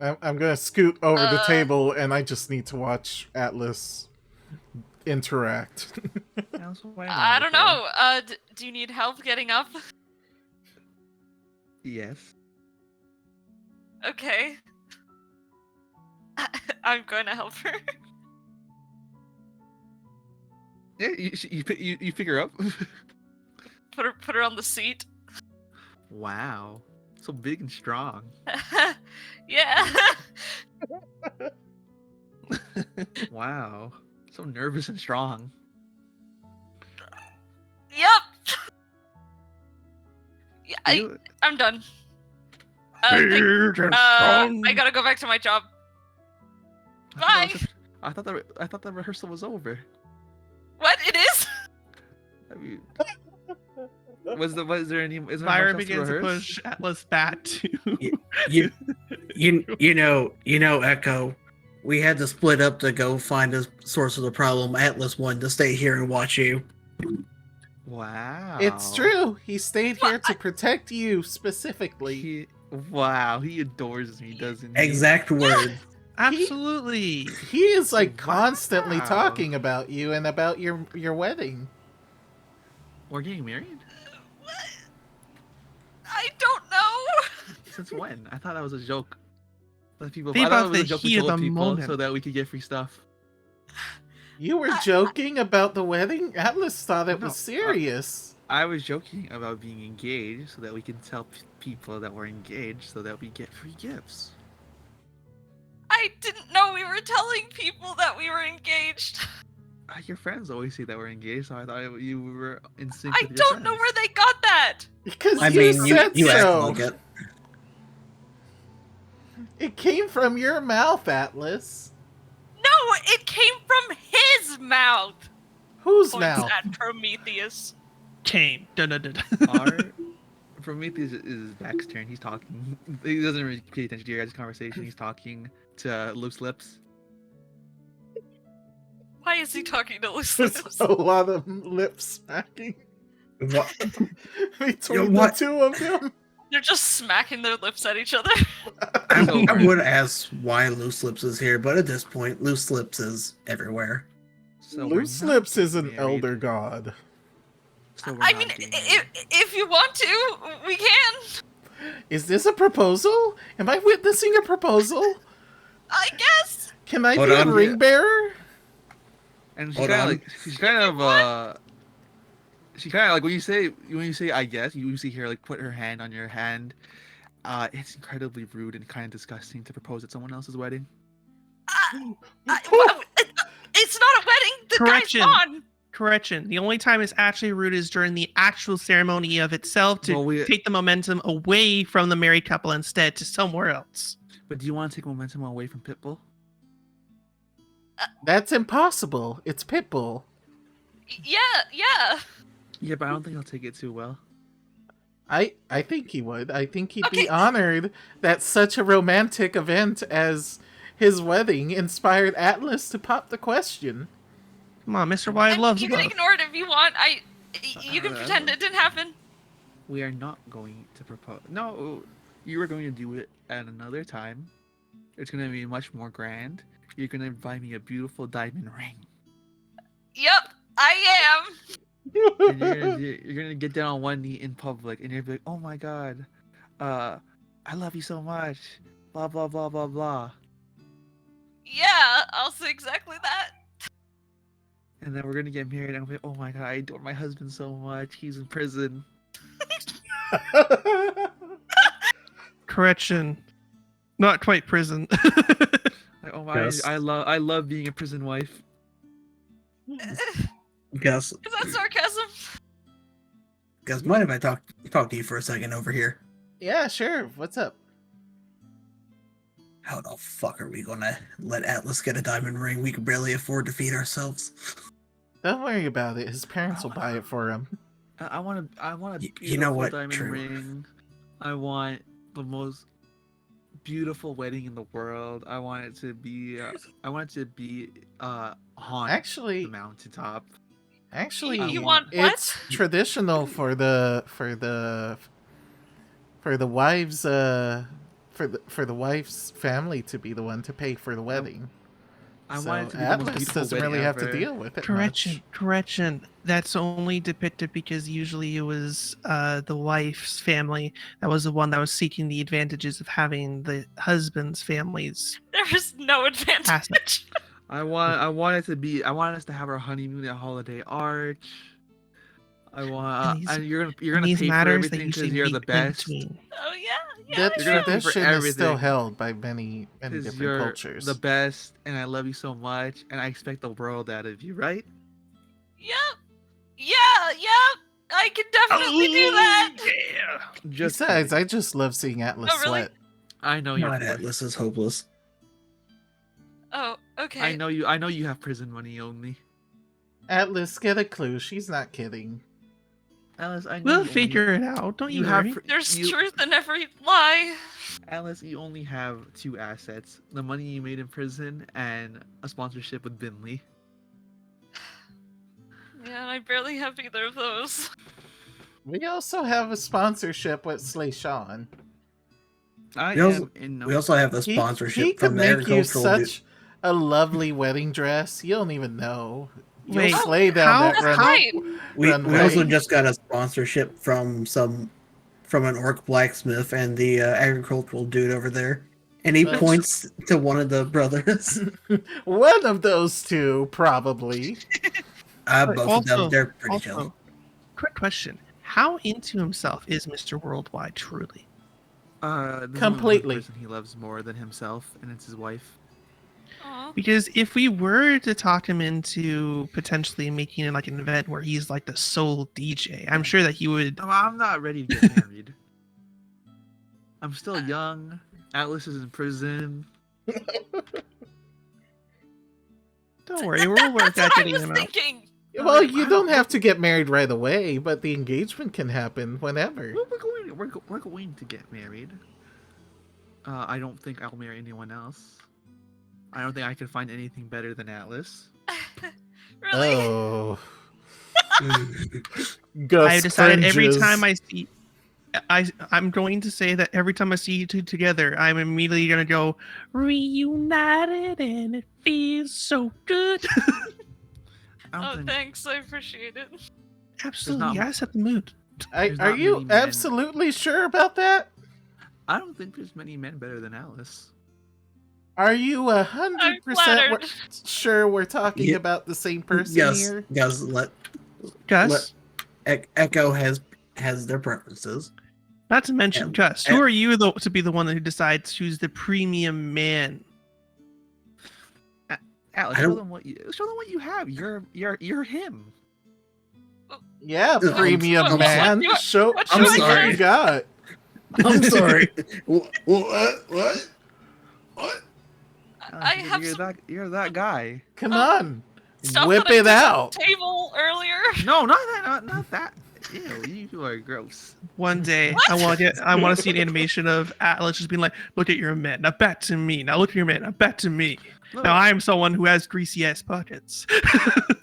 I'm gonna scoot over the table and I just need to watch Atlas interact. Alice, why am I on the don't floor? know. Do you need help getting up? Yes. Okay. I'm going to help her. Yeah, you pick her up. Put her on the seat. Wow, so big and strong. Yeah. Wow, so nervous and strong. Yep. Yeah, You- I'm done. Big and I strong. gotta go back to my job. I Bye. thought the rehearsal was over. What? It is? I mean, was there any? Is there Myra much else begins to rehearse? push Atlas back to. You know, Echo. We had to split up to go find the source of the problem. Atlas wanted to stay here and watch you. Wow, It's true. He stayed here to protect you specifically. He adores me, doesn't he? Exact word. Absolutely. He is like constantly Wow. talking about you and about your wedding. We're getting married? What? I don't know. Since when? I thought that was a joke. That people, Think I thought about it was a the joke we heat of told the people moment. so that we could get free stuff. You were joking about the wedding? Atlas thought it No, was serious. I was joking about being engaged so that we can tell people that we're engaged so that we get free gifts. I didn't know we were telling people that we were engaged. Your friends always say that we're engaged, so I thought you were in sync I with your don't know friends. where they got that. Because I you mean, said you act so. like it. It came from your mouth, Atlas. No, it came from his mouth. Whose Points mouth? at Prometheus. Came. Dun, dun, dun, dun. Our Prometheus is Zach's turn. He's talking. He doesn't really pay attention to your guys' conversation. He's talking to Loose Lips. Why is he talking to Loose Lips? There's a lot of lip smacking What? between What? the two of them. They're just smacking their lips at each other. I would ask why Loose Lips is here, but at this point, Loose Lips is everywhere. So we're Loose not Lips is an married. elder god. So we're I not mean, getting married. if you want to, we can. Is this a proposal? Am I witnessing a proposal? I guess. Can I Hold be a on. ring bearer? And Hold on. she's kind of like when you say I guess you see her like put her hand on your hand. It's incredibly rude and kind of disgusting to propose at someone else's wedding. It's not a wedding. The Correction. guy's gone. Correction. The only time it's actually rude is during the actual ceremony of itself to Well, take the momentum away from the married couple instead to somewhere else. But do you want to take momentum away from Pitbull? That's impossible. It's Pitbull. Yeah, yeah. Yeah, but I don't think he'll take it too well. I think he would. I think he'd Okay. be honored that such a romantic event as his wedding inspired Atlas to pop the question. Come on, Mr. Wyatt loves You can love. ignore it if you want. You can pretend it didn't happen. We are not going to propose. No, you are going to do it at another time. It's going to be much more grand. You're going to buy me a beautiful diamond ring. Yep, I am. And you're gonna get down on one knee in public, and you're gonna be like, "Oh my god, I love you so much." Blah blah blah blah blah. Yeah, I'll say exactly that. And then we're gonna get married, and I'm like, "Oh my god, I adore my husband so much. He's in prison." Correction. Not quite prison. Like, oh my, Yes. I love being a prison wife. Gus, Is that sarcasm? Gus, mind if I talk to you for a second over here? Yeah, sure. What's up? How the fuck are we gonna let Atlas get a diamond ring? We can barely afford to feed ourselves. Don't worry about it. His parents will buy it for him. I want a beautiful You know what? diamond True. ring. I want the most beautiful wedding in the world. I want it to be on Actually, the mountaintop. Actually, You want what? it's traditional for the wives for the wife's family to be the one to pay for the wedding. I So want it to be the most Atlas beautiful doesn't wedding really have to ever. deal with it. Correction. That's only depicted because usually it was the wife's family that was the one that was seeking the advantages of having the husband's family's There is no advantage. I want it to be. I want us to have our honeymoon at Holiday Arch. I want. And these- and you're in gonna these pay for matters everything that because usually you're meet the in best. between. Oh yeah, That You're gonna pay for tradition is still everything. held by many Because different you're cultures. the best, and I love you so much, and I expect the world out of you, right? Yep. Yeah. I can definitely do that. Yeah. Just Besides, kidding. I just love seeing Atlas Oh, really? sweat. I know you're. God, poor. Atlas is hopeless. Oh, okay. I know you. I know you have prison money only. Atlas, get a clue. She's not kidding. Alice, I know We'll you only- figure it out. Don't you have worry. fr- There's you- truth in every lie. Alice, you only have two assets: the money you made in prison and a sponsorship with Binley. Yeah, I barely have either of those. We also have a sponsorship with Slay Sean. I We also- am in no. We also have the He sponsorship could from the make you agricultural such a lovely wedding dress. You don't even know. You'll Wait, slay down how- that That's run. right. We runway. also just got a sponsorship from an orc blacksmith and the agricultural dude over there, and he That's- points to one of the brothers. One of those two, probably. Both of them, they're pretty chill. Also, quick question. How into himself is Mr. Worldwide truly? There's only one Completely. person he loves more than himself, and it's his wife. Aw. Because if we were to talk him into potentially making it like an event where he's like the sole DJ, I'm sure that he would. No, I'm not ready to get married. I'm still young. Atlas is in prison. Don't worry, we'll That's work what out I getting was him out. thinking. Well, you don't have to get married right away, but the engagement can happen whenever. We're going to get married. I don't think I'll marry anyone else. I don't think I can find anything better than Atlas. Really? Oh. Mm. Gus I've decided every cringes. time I see, I'm going to say that every time I see you two together, I'm immediately gonna go reunited, and it feels so good. I don't Oh, think thanks. I appreciate it. Absolutely, not- you gotta set the mood. There's Are not you many men. absolutely sure about that? I don't think there's many men better than Alice. Are you I'm 100% flattered. sure we're talking Yeah. about the same person Yes, here? Gus, Gus, Echo has their preferences. not to mention and- Gus. Who are you to be the one who decides who's the premium man? Alice, I show don't- them what you have. You're him. Yeah, I'm- premium I'm man. sorry. Show What I'm what sorry. you got. I'm sorry. What? I have you're some you're that guy. Come on, stuff whip that I it did on out. the table earlier. No, not that. Not that. Ew, you are gross. One day, I want to see an animation of Atlas just being like, "Look at your man, now back to me. Now look at your man, now back to me. Look, Now I am someone who has greasy ass pockets.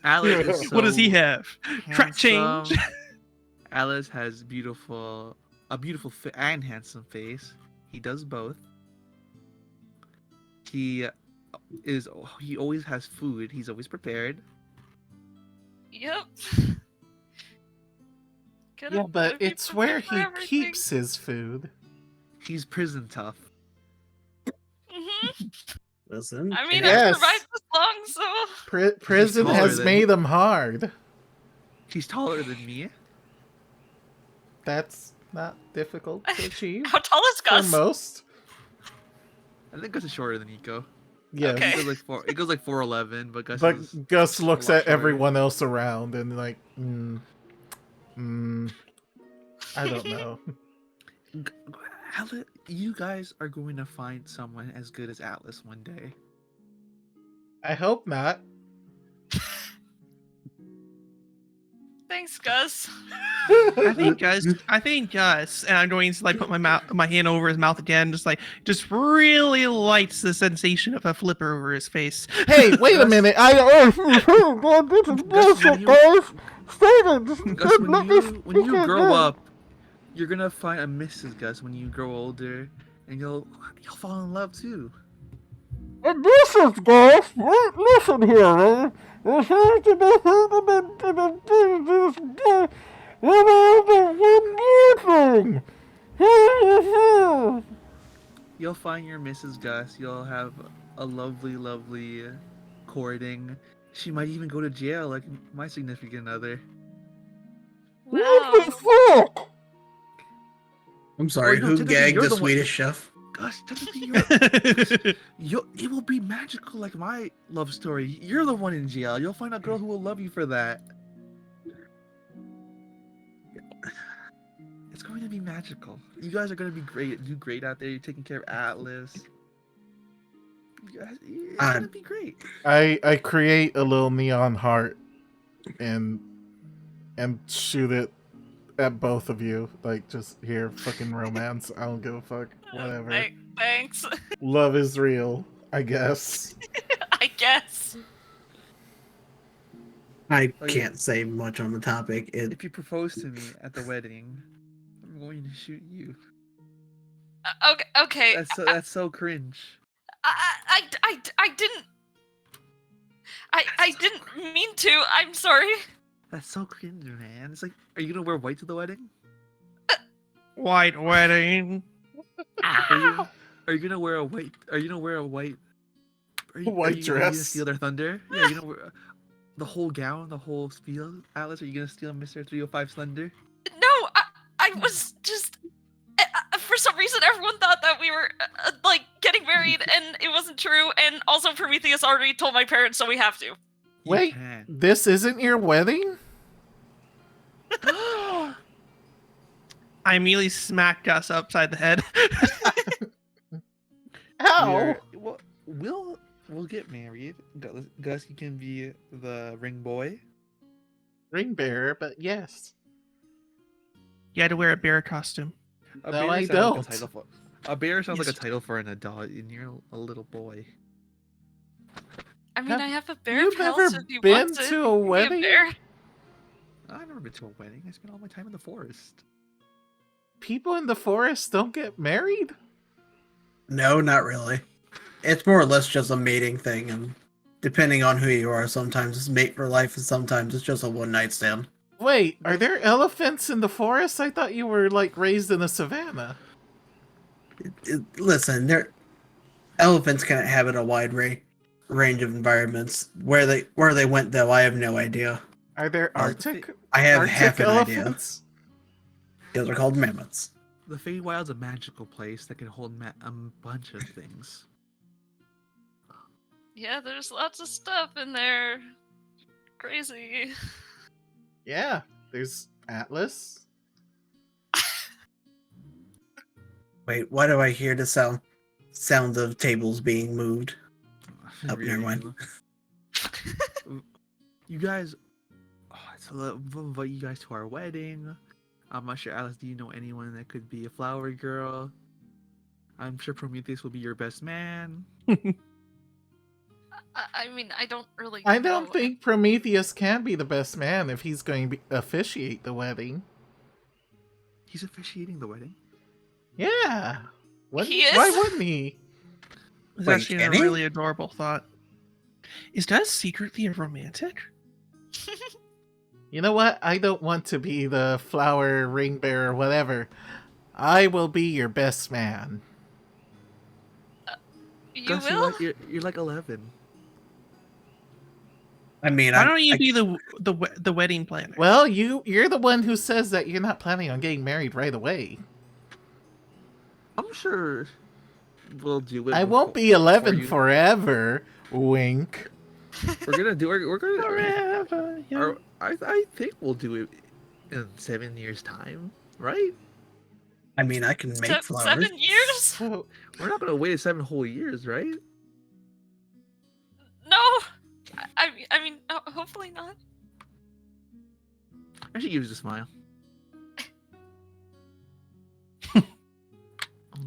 Alice is so What does he have? Track change. handsome. Alice has a beautiful and handsome face. He does both. He always has food. He's always prepared. Yep. Get Yeah, a but movie it's where prepared for he everything. keeps his food. He's prison tough. Mhm. Listen. I mean, Yes. I've survived this long, so Prison taller has than- made him hard. He's taller than me. That's not difficult to achieve how tall is for Gus? most. I think Gus is shorter than Nico. Yes. Okay. It goes like 4'11", but Gus But is Gus looks a lot at shorter. everyone else around and like, I don't know. You guys are going to find someone as good as Atlas one day. I hope not. Thanks, Gus. I think Gus, and I'm going to like put my hand over his mouth again, just really likes the sensation of a flipper over his face. Hey, wait a Gus- minute! Gus, when you grow up, you're gonna find a Mrs. Gus when you grow older, and you'll fall in love too. And this is Gus. Listen here, You'll find your Mrs. Gus. You'll have a lovely, lovely courting. She might even go to jail like my significant other. Wow. I'm sorry, no, who technically, gagged you're the the one- Swedish chef? Gus, technically, it will be magical like my love story. You're the one in jail. You'll find a girl who will love you for that. It's going to be magical. You guys are going to be great. Do great out there. You're taking care of Atlas. You guys, it's going to be great. I create a little neon heart and shoot it at both of you. Like, just here, fucking romance. I don't give a fuck. Whatever. Thanks. Love is real, I guess. I guess. I can't say much on the topic. If you propose to me at the wedding, I'm going to shoot you. Okay. That's so cringe. I didn't. I didn't mean to. I'm sorry. That's so cringe, man. It's like, are you gonna wear white to the wedding? White wedding. Are you gonna wear a white? Are you gonna wear a white? White Are you gonna dress. steal their thunder? Yeah, you know, the whole gown, the whole spiel. Atlas, are you gonna steal Mr. 305's thunder? No, I was just. For some reason, everyone thought that we were like getting married, and it wasn't true. And also, Prometheus already told my parents, so we have to. You Wait, can. this isn't your wedding? I immediately smack Gus upside the head. How? We'll get married. Gus, you can be the ring boy. Ring bearer, but yes. You had to wear a bear costume. A No, bear I sounds like a don't. title for- A bear sounds like Yes. a title for an adult, and you're a little boy. I mean, Have I have a bear You've pelt never if you been want to a be wedding? bear. I've never been to a wedding. I spent all my time in the forest. People in the forest don't get married? No, not really. It's more or less just a mating thing, and depending on who you are, sometimes it's mate for life, and sometimes it's just a one-night stand. Wait, are there elephants in the forest? I thought you were, like, raised in a savannah. Listen, elephants can inhabit a wide range of environments. Where they went, though, I have no idea. Are there Arctic I have Arctic half an idea. elephants? Those are called mammoths. The Feywild's a magical place that can hold a bunch of things. Yeah, there's lots of stuff in there. Crazy. Yeah, there's Atlas. Wait, why do I hear the sound of tables being moved? Oh, never mind. You guys, we'll invite you guys to our wedding. I'm not sure, Alice, do you know anyone that could be a flower girl? I'm sure Prometheus will be your best man. I mean, I don't really. I don't know. think Prometheus can be the best man if he's going to officiate the wedding. He's officiating the wedding. Yeah. He is? Why wouldn't he? It's Wait, actually a can he? really adorable thought. Is Daz secretly a romantic? You know what? I don't want to be the flower ring bearer, whatever. I will be your best man. You Gus, will? you're like 11. I mean, Why don't you be the wedding planner? Well, you're the one who says that you're not planning on getting married right away. I'm sure we'll do it. I won't be 11 forever. Wink. We're gonna do it. We're gonna. Forever young. I think we'll do it in 7 years' time, right? I mean, I can make flowers. 7 years? So, We're not gonna wait 7 whole years, right? No. I mean, hopefully not. I should use a smile.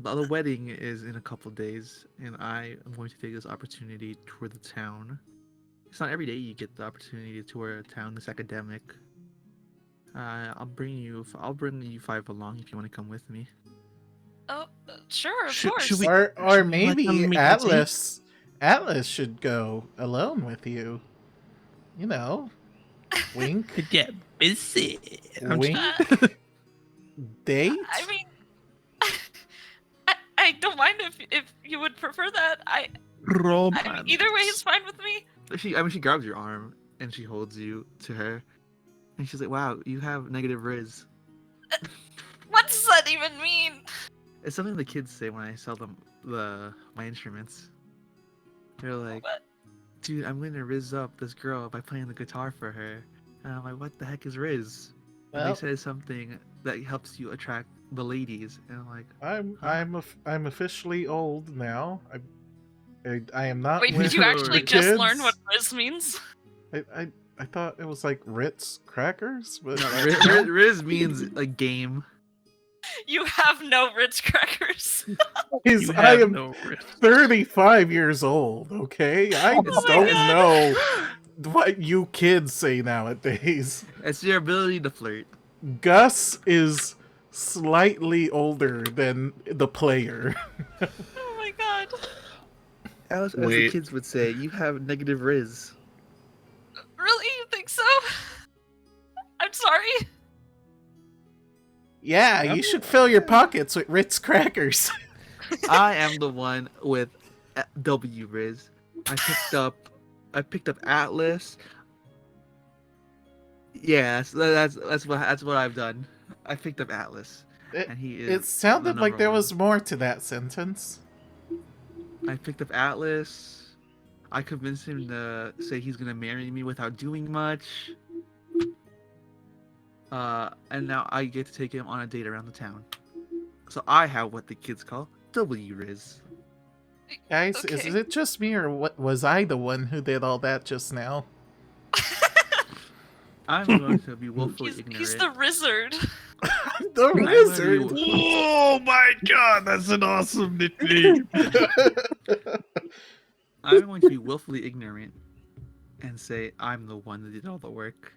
The wedding is in a couple days, and I am going to take this opportunity to tour the town. It's not every day you get the opportunity to tour a town this academic. I'll bring you 5 along if you want to come with me. Oh, sure, of Should- course. should we- or Should we let maybe them meet the team? Atlas should go alone with you. You know, wink, Could get busy. I'm wink, just- date. I mean, I don't mind if you would prefer that. I mean, Romance. either way is fine with me. She grabs your arm and she holds you to her, and she's like, "Wow, you have negative riz." What does that even mean? It's something the kids say when I sell them my instruments. They're like, What? "Dude, I'm going to riz up this girl by playing the guitar for her." And I'm like, "What the heck is riz?" And Well, they said something that helps you attract the ladies, and I'm like, I'm officially old now. I am not. Wait, with did you actually the just kids. learn what Riz means? I thought it was like Ritz crackers, but no, riz means a game. You have no Ritz crackers. He's- You I have am no risk. 35 years old. Okay, I Oh just my don't God. know what you kids say nowadays. It's your ability to flirt. Gus is slightly older than the player. Oh my god. Alice, as the Wait. kids would say, you have negative riz. Really? You think so? I'm sorry. Yeah, you should fill your pockets with Ritz crackers. I am the one with W riz. I picked up Atlas. Yeah, that's what I've done. I picked up Atlas, and he is. It sounded the like number there one. was more to that sentence. I picked up Atlas. I convinced him to say he's gonna marry me without doing much. And now I get to take him on a date around the town. So I have what the kids call W riz. Guys, Okay. is it just me, or what? Was I the one who did all that just now? I'm going to be willfully ignorant. He's the Rizzard. The I'm wizard. gonna be- Oh my god, that's an awesome nickname. I'm going to be willfully ignorant and say I'm the one that did all the work.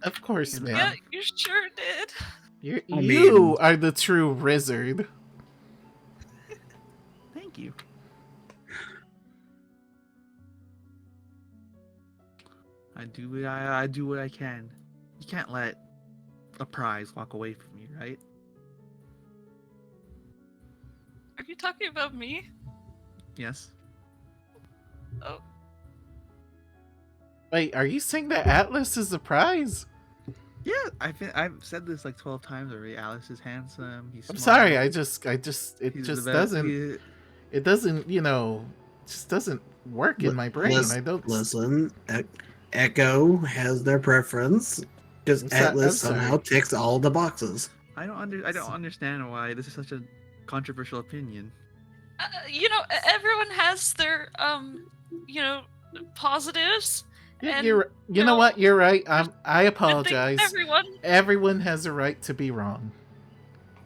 Of course, Yeah, man. Yeah, you sure did. You mean- are the true wizard. Thank you. I do what I can. You can't let a prize walk away from you, right? Are you talking about me? Yes. Oh, Wait, are you saying that Atlas is the prize? Yeah, I've said this like 12 times already. Alice is handsome. He's I'm smart, sorry, it he's just the just best- doesn't, he- it doesn't, just doesn't work in my brain. I don't. Listen. Echo has their preference because I'm Atlas sorry. somehow ticks all the boxes. I don't understand why this is such a controversial opinion. everyone has their positives. And you know what? You're right. I good things apologize. to everyone. Everyone has a right to be wrong.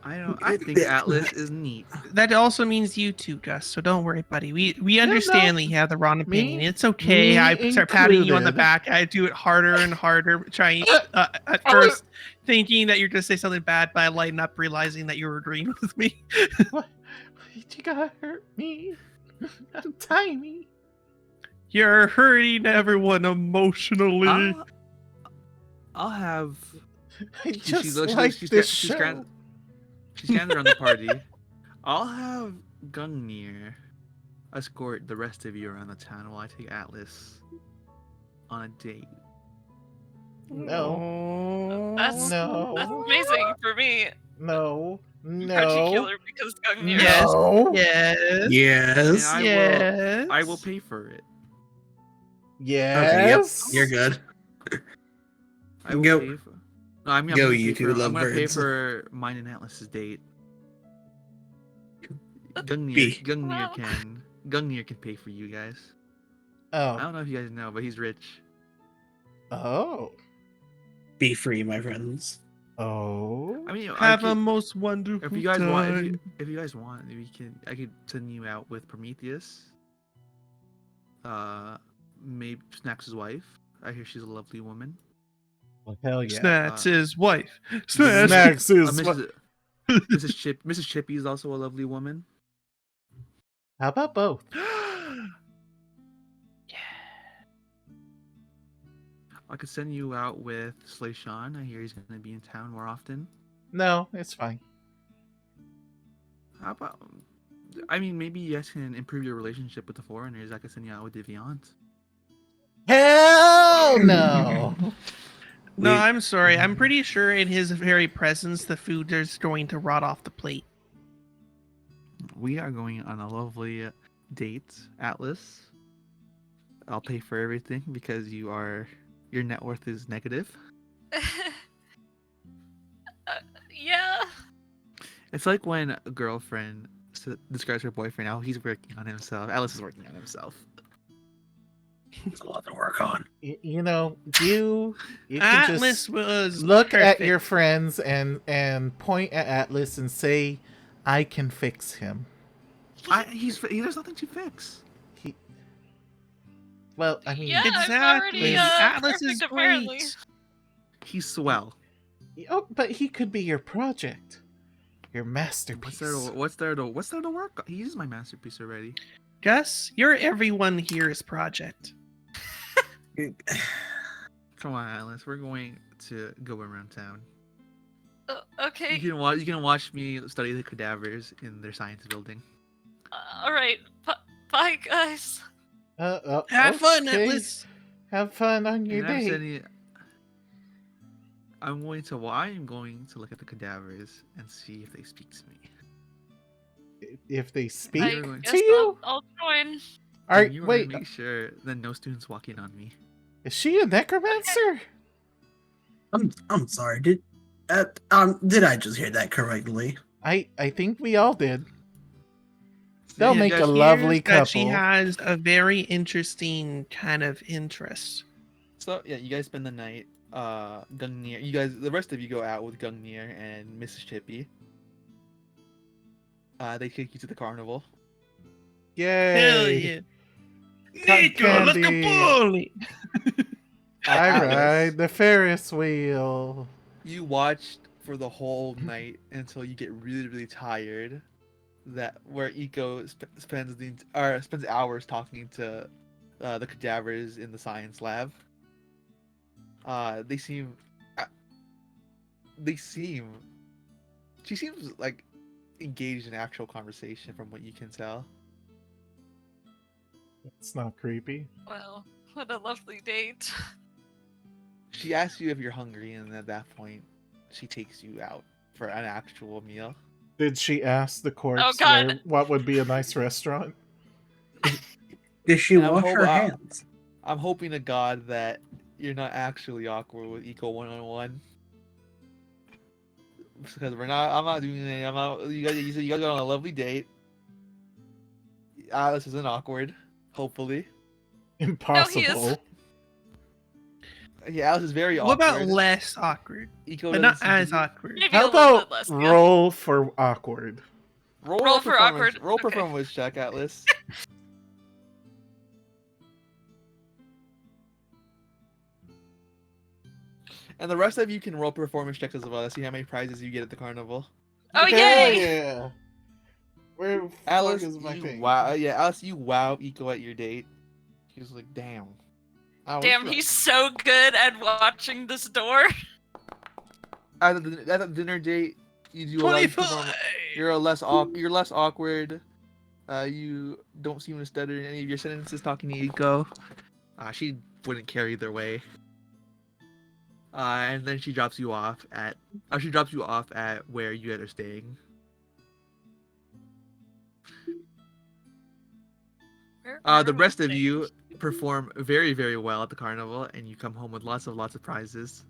I think Atlas is neat. That also means you too, Gus. So don't worry, buddy. We understand that you have the wrong opinion. Me- It's okay. me I start patting you on the included. back. I do it harder and harder, trying at I first thinking that you're going to say something bad, but I lighten up realizing that you were agreeing with me. What? You gotta hurt me. I'm tiny. You're hurting everyone emotionally. I'll have. I She just looks- like she's this she's show. grand- She's gathered around the party. I'll have Gungnir escort the rest of you around the town while I take Atlas on a date. No. That's No. amazing for me, No. in No. particular, because Gungnir. Yes. No. Yes. Yes. And Yes. I will pay for it. Okay, yep. Yes. You're good. I will Go. pay for. No, I mean, Go, I'm gonna you pay two for, I'm gonna pay lovebirds. for mine and Atlas's date. B. Gungnir can pay for you guys. I Oh. don't know if you guys know, but he's rich. Oh. Be free, my friends. Oh. I mean, Have a most wonderful if you guys want, time. if you guys want, I could send you out with Prometheus. Maybe Snax' wife. I hear she's a lovely woman. Well, hell yeah. Snacks his wife. Snacks. Snacks. Snacks is what- Mrs. Chippy is also a lovely woman. How about both? I could send you out with Slayshawn. I hear he's going to be in town more often. No, it's fine. How about? I mean, maybe you guys can improve your relationship with the foreigners. I could send you out with Deviant. Hell no. No, Wait. I'm sorry. I'm pretty sure in his very presence, the food is going to rot off the plate. We are going on a lovely date, Atlas. I'll pay for everything because your net worth is negative. Yeah. It's like when a girlfriend describes her boyfriend how he's working on himself. Atlas is working on himself. There's a lot to work on. You know, you can Atlas just was look at perfect. your friends and point at Atlas and say, "I can fix him." There's nothing to fix. Well, I mean, Yeah, Exactly. I'm already Atlas perfect, is apparently. great. He's swell. oh, but he could be your project, your masterpiece. What's there to work on? He is my masterpiece already. Gus, you're everyone here's project. Come on, Atlas. We're going to go around town. Okay. You can watch me study the cadavers in their science building. All right. Bye, guys. Have fun, okay. Atlas. Have fun on your And date. I'm going to look at the cadavers and see if they speak to me. If they speak I You're going guess to you, I'll join. And you wanna wait, make sure that no students walk in on me. is she a necromancer? I'm sorry. Did I just hear that correctly? I think we all did. They'll Yeah, make a guys, lovely Here's that she couple. has a very interesting kind of interest. So yeah, you guys spend the night. Gungnir. The rest of you go out with Gungnir and Mrs. Chippy. They take you to the carnival. Yay! Hell yeah. Cotton Nico, look candy. a bully. I Atlas, ride the Ferris wheel. You watched for the whole night until you get really, really tired. Where Eco spends hours talking to the cadavers in the science lab. She seems like engaged in actual conversation from what you can tell. It's not creepy. Well, what a lovely date. She asks you if you're hungry, and at that point, she takes you out for an actual meal. Did she ask the corpse God. what would be a nice restaurant? Did she And I'm wash her hands? I'm hoping to God that you're not actually awkward with Eco one-on-one. Because I'm not doing anything. You guys are on a lovely date. Alice isn't awkward, hopefully. Impossible. Yeah, Alice is very What awkward. about less awkward? Eco But not doesn't seem to as be- awkward. Maybe How a little about bit less. Yeah. roll for awkward? Roll for performance. awkward, Roll okay. performance check, Atlas. And the rest of you can roll performance checks as well to see how many prizes you get at the carnival. Oh, Hell yay! yeah! Where the fuck Alice, is my you thing? wow, yeah, Alice, you wow Eco at your date. He was like, damn. Oh, Damn, he's so good at watching this door. at the dinner date. You do a lot of 25. you're less awkward. You don't seem to stutter in any of your sentences talking to Eco. She wouldn't care either way. And then she drops you off at where you guys are staying. Where The are we rest of staying? you perform very, very well at the carnival, and you come home with lots of prizes.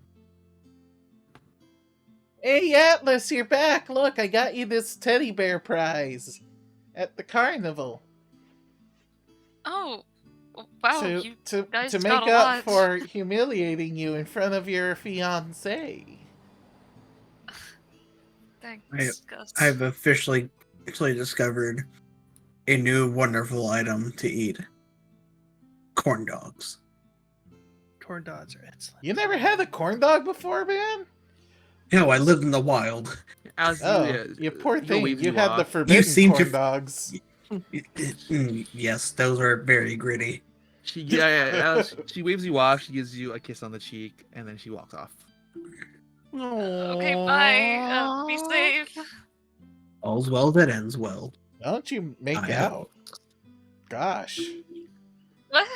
Hey Atlas, you're back! Look, I got you this teddy bear prize at the carnival. Oh, wow! You to guys to got make a up lot. for humiliating you in front of your fiance. Thanks, Gus. I've officially discovered a new wonderful item to eat. Corn dogs. Corn dogs are excellent. You never had a corn dog before, man? No, I lived in the wild. As Oh, you poor Eco thing. waves You had the off. forbidden seem corn to- dogs. Yes, those are very gritty. She waves you off. She gives you a kiss on the cheek, and then she walks off. Okay, bye. Be safe. All's well that ends well. Why don't you make I hope. out? Gosh. What?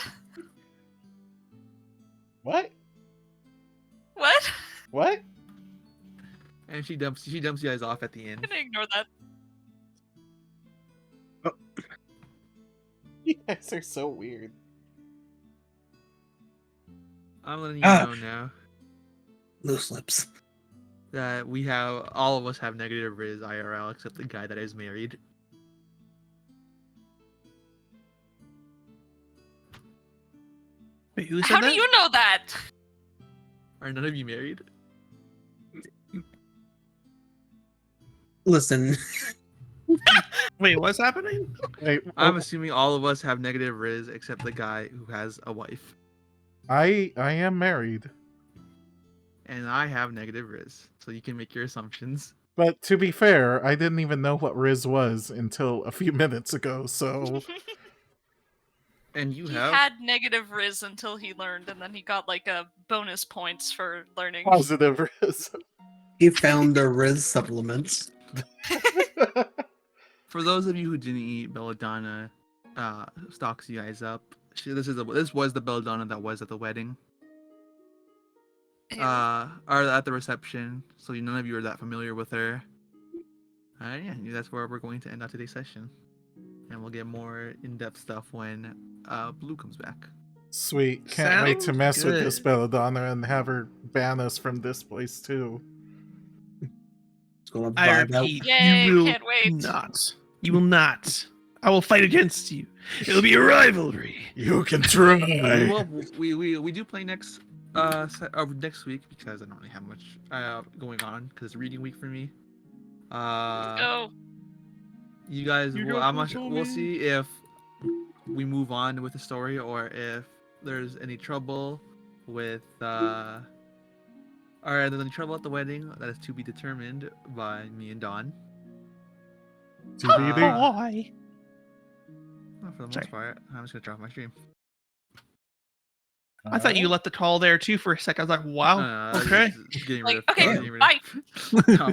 What? What? What? And she dumps you guys off at the I'm end. gonna ignore that. You guys are so weird. I'm letting you Ah. know now Loose lips. that all of us have negative Riz IRL except the guy that is married. Wait, who said How that? do you know that? Are none of you married? Listen, Wait, what's happening? Wait, I'm assuming all of us have negative Riz except the guy who has a wife. I am married. And I have negative Riz. So you can make your assumptions. But to be fair, I didn't even know what Riz was until a few minutes ago, so And you He have had negative Riz until he learned, and then he got like a bonus points for learning. positive Riz. he found the Riz supplements. For those of you who didn't eat, Belladonna stalks you guys up. This was the Belladonna that was at the wedding. Ew. Or at the reception, so none of you are that familiar with her. Yeah, that's where we're going to end out today's session, and we'll get more in-depth stuff when Blue comes back. Sweet. Can't wait to Sounds mess with this good. Belladonna and have her ban us from this place too. It's gonna I vibe out. repeat, Yay, you will can't wait. not. You will not. I will fight against you. It'll be a rivalry. You can try. Well, we do play next next week because I don't really have much going on because it's reading week for me. Go. You guys, You will, got I'm to not sure, show we'll me. see if we move on with the story or if there's any trouble with or there's any trouble at the wedding. That is to be determined by me and Dawn. TBD. Bye. Well, for the Sorry. most part, I'm just gonna drop my stream. I thought you left the call there too for a sec. I was like, wow. Just Okay. getting rid Like, of- okay, getting rid of- bye. No,